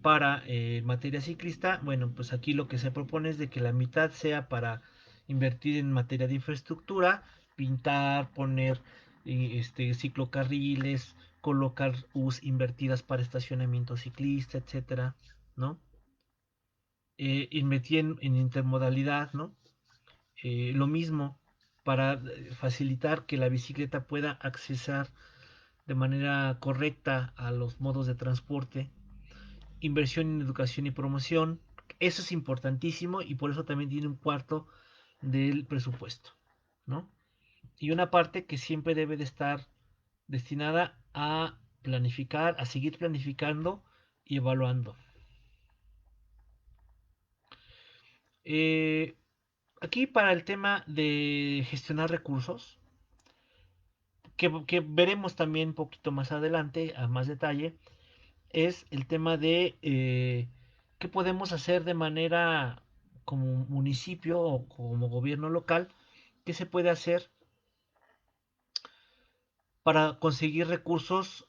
para materia ciclista, bueno, pues aquí lo que se propone es de que la mitad sea para invertir en materia de infraestructura, pintar, poner ciclocarriles, colocar U's invertidas para estacionamiento ciclista, etcétera, ¿no? Invertir en intermodalidad, ¿no? Lo mismo para facilitar que la bicicleta pueda accesar de manera correcta a los modos de transporte. Inversión en educación y promoción, eso es importantísimo y por eso también tiene un cuarto del presupuesto, ¿no? Y una parte que siempre debe de estar destinada a planificar, a seguir planificando y evaluando. Eh, Aquí para el tema de gestionar recursos, que veremos también un poquito más adelante, a más detalle, es el tema de qué podemos hacer de manera como municipio o como gobierno local, qué se puede hacer para conseguir recursos,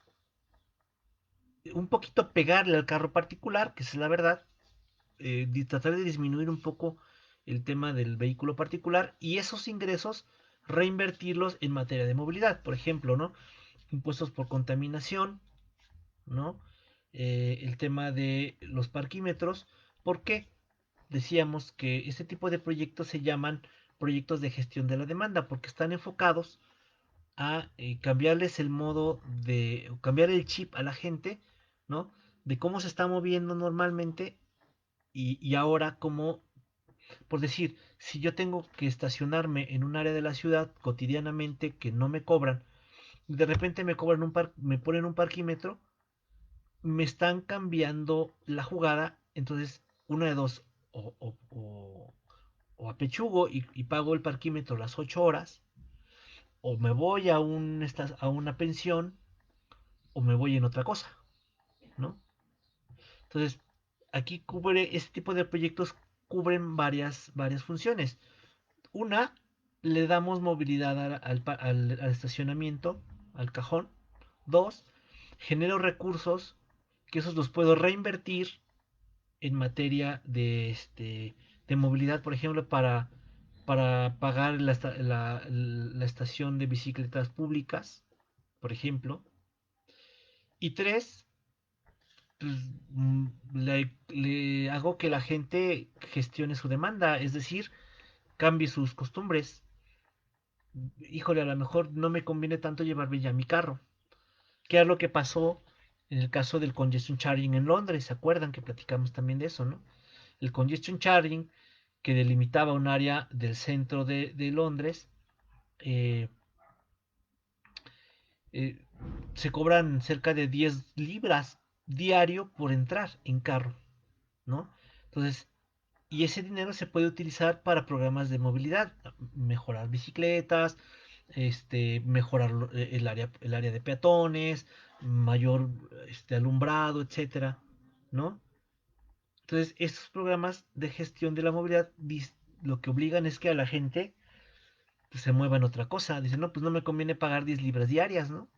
un poquito pegarle al carro particular, que es la verdad, tratar de disminuir un poco el tema del vehículo particular y esos ingresos reinvertirlos en materia de movilidad, por ejemplo, ¿no? Impuestos por contaminación, ¿no? El tema de los parquímetros. ¿Por qué? Decíamos que este tipo de proyectos se llaman proyectos de gestión de la demanda porque están enfocados a cambiarles el modo de, cambiar el chip a la gente, ¿no? De cómo se está moviendo normalmente y ahora cómo, por decir, si yo tengo que estacionarme en un área de la ciudad cotidianamente que no me cobran, de repente me ponen un parquímetro, me están cambiando la jugada, entonces una de dos, o apechugo y pago el parquímetro las 8 horas, o me voy a una pensión, o me voy en otra cosa, ¿no? Entonces, aquí este tipo de proyectos cubren varias funciones. Una, le damos movilidad al estacionamiento, al cajón. Dos, genero recursos que esos los puedo reinvertir en materia de movilidad, por ejemplo, para pagar la estación de bicicletas públicas, por ejemplo. Y tres, pues, le hago que la gente gestione su demanda, es decir, cambie sus costumbres. Híjole, a lo mejor no me conviene tanto llevarme ya mi carro. ¿Qué es lo que pasó en el caso del congestion charging en Londres? ¿Se acuerdan que platicamos también de eso, no? El congestion charging que delimitaba un área del centro de Londres, eh, eh, se cobran cerca de 10 libras diario por entrar en carro, ¿no? Entonces, y ese dinero se puede utilizar para programas de movilidad, mejorar bicicletas, mejorar el área de peatones, mayor alumbrado, etcétera, ¿no? Entonces, estos programas de gestión de la movilidad lo que obligan es que a la gente pues, se mueva en otra cosa. Dicen, no, pues no me conviene pagar 10 libras diarias, ¿no?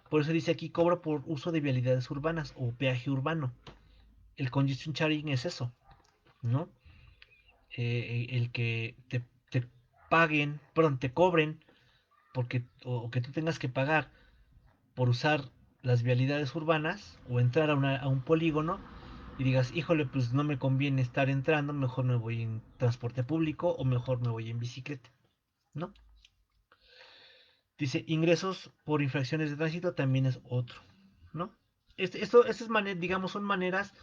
Por eso dice aquí cobro por uso de vialidades urbanas o peaje urbano. El congestion charging es eso, ¿no? El que te paguen, perdón, te cobren porque, o que tú tengas que pagar por usar las vialidades urbanas o entrar a un polígono y digas, híjole, pues no me conviene estar entrando, mejor me voy en transporte público o mejor me voy en bicicleta, ¿no? Dice, ingresos por infracciones de tránsito también es otro, ¿no? Estas maneras, digamos, son maneras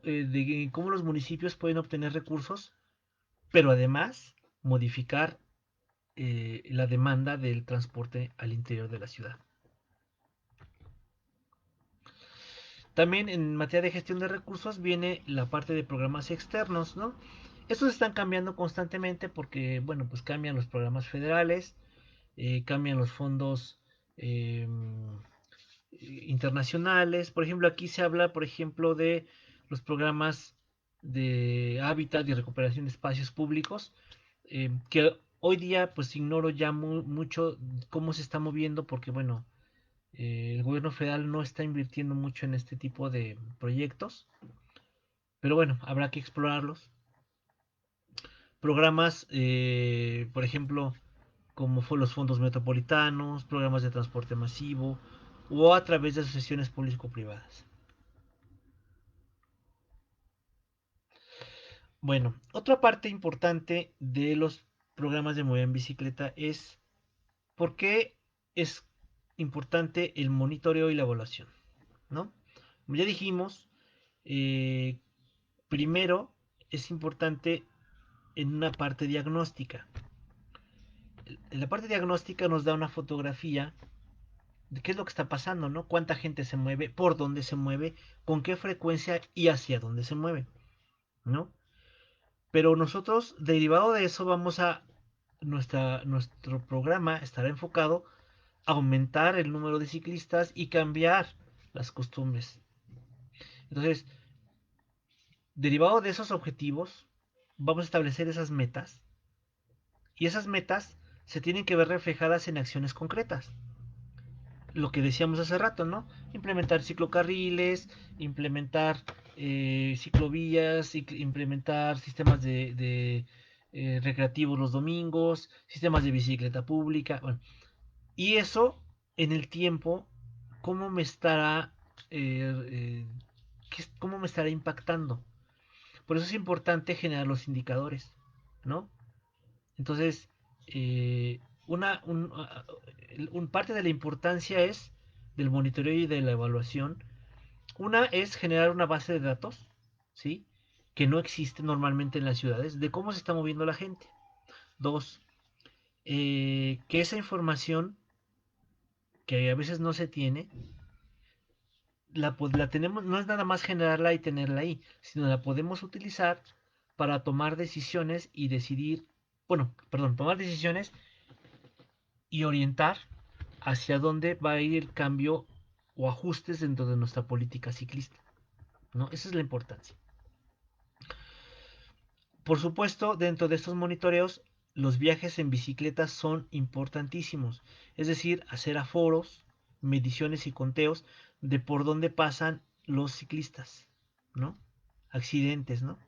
de cómo los municipios pueden obtener recursos, pero además modificar la demanda del transporte al interior de la ciudad. También en materia de gestión de recursos viene la parte de programas externos, ¿no? Estos están cambiando constantemente porque, bueno, pues cambian los programas federales, cambian los fondos eh, internacionales. Por ejemplo, aquí se habla, por ejemplo, de los programas de hábitat y recuperación de espacios públicos, que hoy día pues ignoro ya mucho cómo se está moviendo porque, bueno, el gobierno federal no está invirtiendo mucho en este tipo de proyectos, pero bueno, habrá que explorarlos. Programas, por ejemplo, como fue los fondos metropolitanos, programas de transporte masivo o a través de asociaciones público-privadas. Bueno, otra parte importante de los programas de movilidad en bicicleta es por qué es importante el monitoreo y la evaluación, ¿no? Como ya dijimos, eh, primero es importante en una parte diagnóstica. En la parte diagnóstica nos da una fotografía de qué es lo que está pasando, ¿no? Cuánta gente se mueve, por dónde se mueve, con qué frecuencia y hacia dónde se mueve, ¿no? Pero nosotros, derivado de eso, nuestro programa estará enfocado a aumentar el número de ciclistas y cambiar las costumbres. Entonces, derivado de esos objetivos, vamos a establecer esas metas y esas metas se tienen que ver reflejadas en acciones concretas. Lo que decíamos hace rato, ¿no? Implementar ciclocarriles, implementar ciclovías, implementar sistemas de recreativos los domingos, sistemas de bicicleta pública. Bueno, y eso en el tiempo, ¿cómo me estará, eh, eh, cómo me estará impactando? Por eso es importante generar los indicadores, ¿no? Entonces, eh, una, un parte de la importancia es del monitoreo y de la evaluación. Una es generar una base de datos, ¿sí? Que no existe normalmente en las ciudades, de cómo se está moviendo la gente. Dos, que esa información, que a veces no se tiene, la tenemos, no es nada más generarla y tenerla ahí, sino la podemos utilizar para tomar decisiones y decidir, bueno, perdón, tomar decisiones y orientar hacia dónde va a ir el cambio o ajustes dentro de nuestra política ciclista, ¿no? Esa es la importancia. Por supuesto, dentro de estos monitoreos, los viajes en bicicleta son importantísimos, es decir, hacer aforos, mediciones y conteos de por dónde pasan los ciclistas, ¿no? Accidentes, ¿no?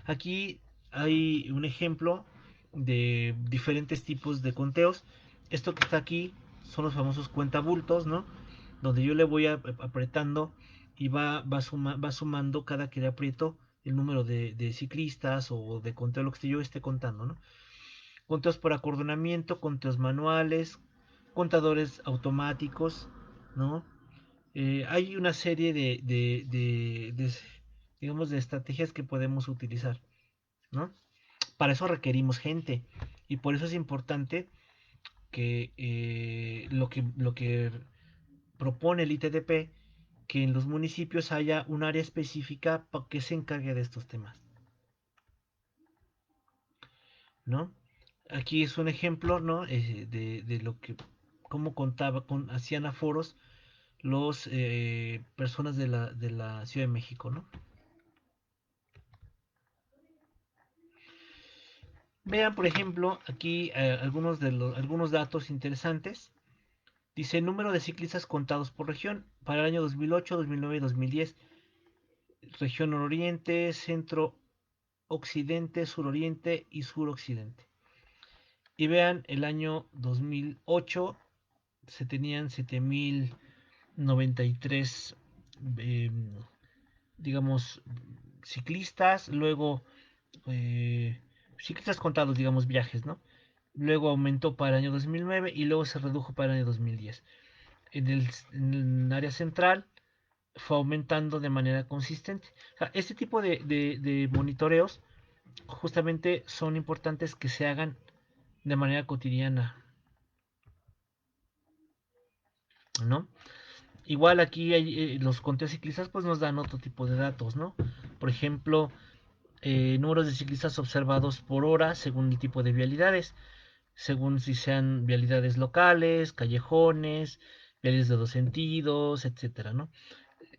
Aquí hay un ejemplo de diferentes tipos de conteos. Esto que está aquí son los famosos cuentabultos, ¿no? Donde yo le voy apretando y va sumando cada que le aprieto el número de ciclistas o de conteo, lo que yo esté contando, ¿no? Conteos por acordonamiento, conteos manuales, contadores automáticos, ¿no? Hay una serie digamos, de estrategias que podemos utilizar, ¿no? Para eso requerimos gente y por eso es importante que lo que propone el ITDP, que en los municipios haya un área específica para que se encargue de estos temas, ¿no? Aquí es un ejemplo, ¿no? De lo que, cómo hacían aforos los personas de la Ciudad de México, ¿no? Vean, por ejemplo, aquí algunos datos interesantes. Dice número de ciclistas contados por región para el año 2008, 2009 y 2010. Región nororiente, centro occidente, suroriente y suroccidente. Y vean, el año 2008 se tenían 7.093, eh, digamos, ciclistas, luego ciclistas contados, digamos, viajes, ¿no? Luego aumentó para el año 2009 y luego se redujo para el año 2010. En el área central fue aumentando de manera consistente. O sea, este tipo de monitoreos justamente son importantes que se hagan de manera cotidiana, ¿no? Igual aquí los conteos ciclistas pues nos dan otro tipo de datos, ¿no? Por ejemplo, números de ciclistas observados por hora según el tipo de vialidades, según si sean vialidades locales, callejones, vialidades de dos sentidos, etcétera, ¿no?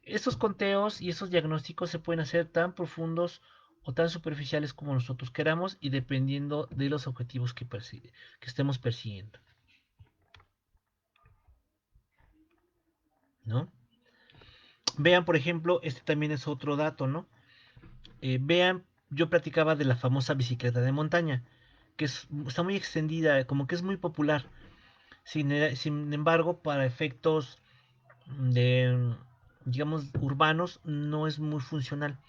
Estos conteos y esos diagnósticos se pueden hacer tan profundos o tan superficiales como nosotros queramos y dependiendo de los objetivos que estemos persiguiendo, ¿no? Vean, por ejemplo, este también es otro dato, ¿no? Vean, yo platicaba de la famosa bicicleta de montaña, que está muy extendida, como que es muy popular. Sin embargo, para efectos de, digamos, urbanos, no es muy funcional.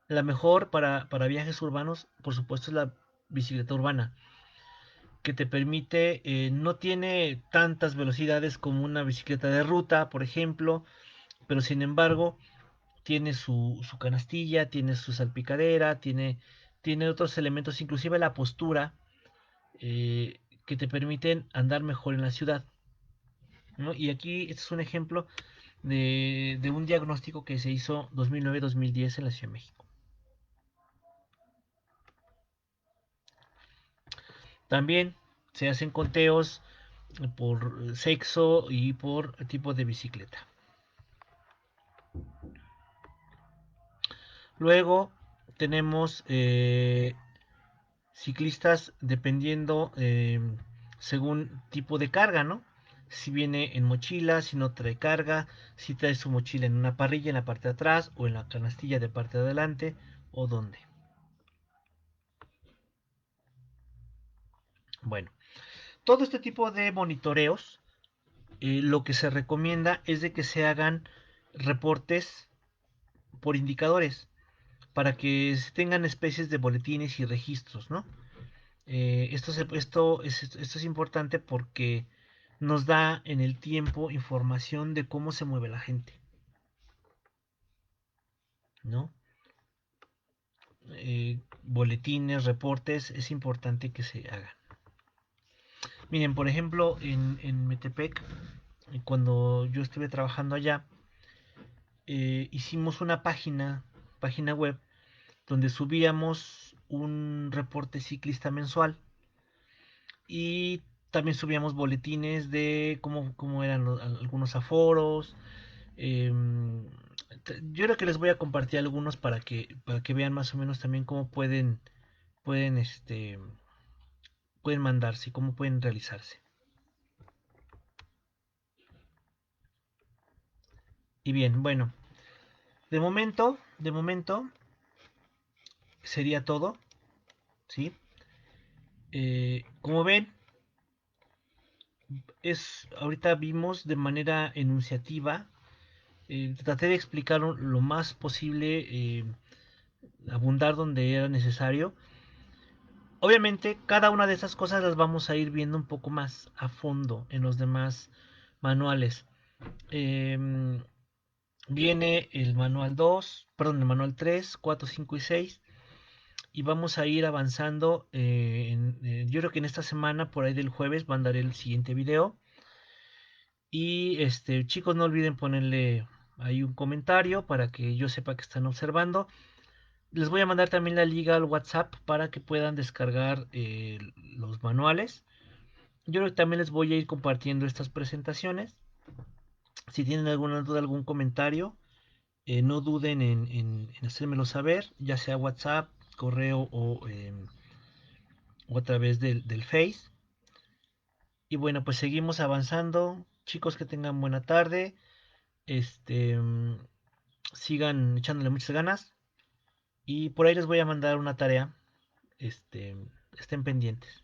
La mejor para viajes urbanos, por supuesto, es la bicicleta urbana, que te permite, no tiene tantas velocidades como una bicicleta de ruta, por ejemplo, pero sin embargo, tiene su canastilla, tiene su salpicadera, tiene otros elementos, inclusive la postura, que te permiten andar mejor en la ciudad, ¿no? Y aquí este es un ejemplo de un diagnóstico que se hizo 2009-2010 en la Ciudad de México. También se hacen conteos por sexo y por tipo de bicicleta. Luego tenemos ciclistas dependiendo según tipo de carga, ¿no? Si viene en mochila, si no trae carga, si trae su mochila en una parrilla en la parte de atrás o en la canastilla de parte de adelante o dónde. Bueno, todo este tipo de monitoreos, lo que se recomienda es de que se hagan reportes por indicadores para que se tengan especies de boletines y registros, ¿no? Esto es importante porque nos da en el tiempo información de cómo se mueve la gente, ¿no? Boletines, reportes, es importante que se hagan. Miren, por ejemplo, en Metepec, cuando yo estuve trabajando allá, hicimos una página web, donde subíamos un reporte ciclista mensual y también subíamos boletines de cómo eran algunos aforos. Eh, yo creo que les voy a compartir algunos para que vean más o menos también cómo pueden, pueden mandarse, cómo pueden realizarse. Y bien, bueno, de momento sería todo. ¿sí? Como ven, ahorita vimos de manera enunciativa, traté de explicar lo más posible, abundar donde era necesario. Obviamente, cada una de esas cosas las vamos a ir viendo un poco más a fondo en los demás manuales. Em, Viene el manual 2, perdón, el manual 3, 4, 5 y 6. Y vamos a ir avanzando. Yo creo que en esta semana, por ahí del jueves, mandaré el siguiente video. Y chicos, no olviden ponerle ahí un comentario para que yo sepa que están observando. Les voy a mandar también la liga al WhatsApp para que puedan descargar los manuales. Yo creo que también les voy a ir compartiendo estas presentaciones. Si tienen alguna duda, algún comentario, no duden en hacérmelo saber, ya sea WhatsApp, correo o a través del Face. Y bueno, pues seguimos avanzando. Chicos, que tengan buena tarde. Este, sigan echándole muchas ganas. Y por ahí les voy a mandar una tarea. Este, estén pendientes.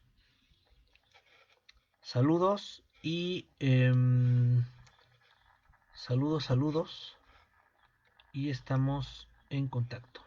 Saludos y saludos, saludos. Y estamos en contacto.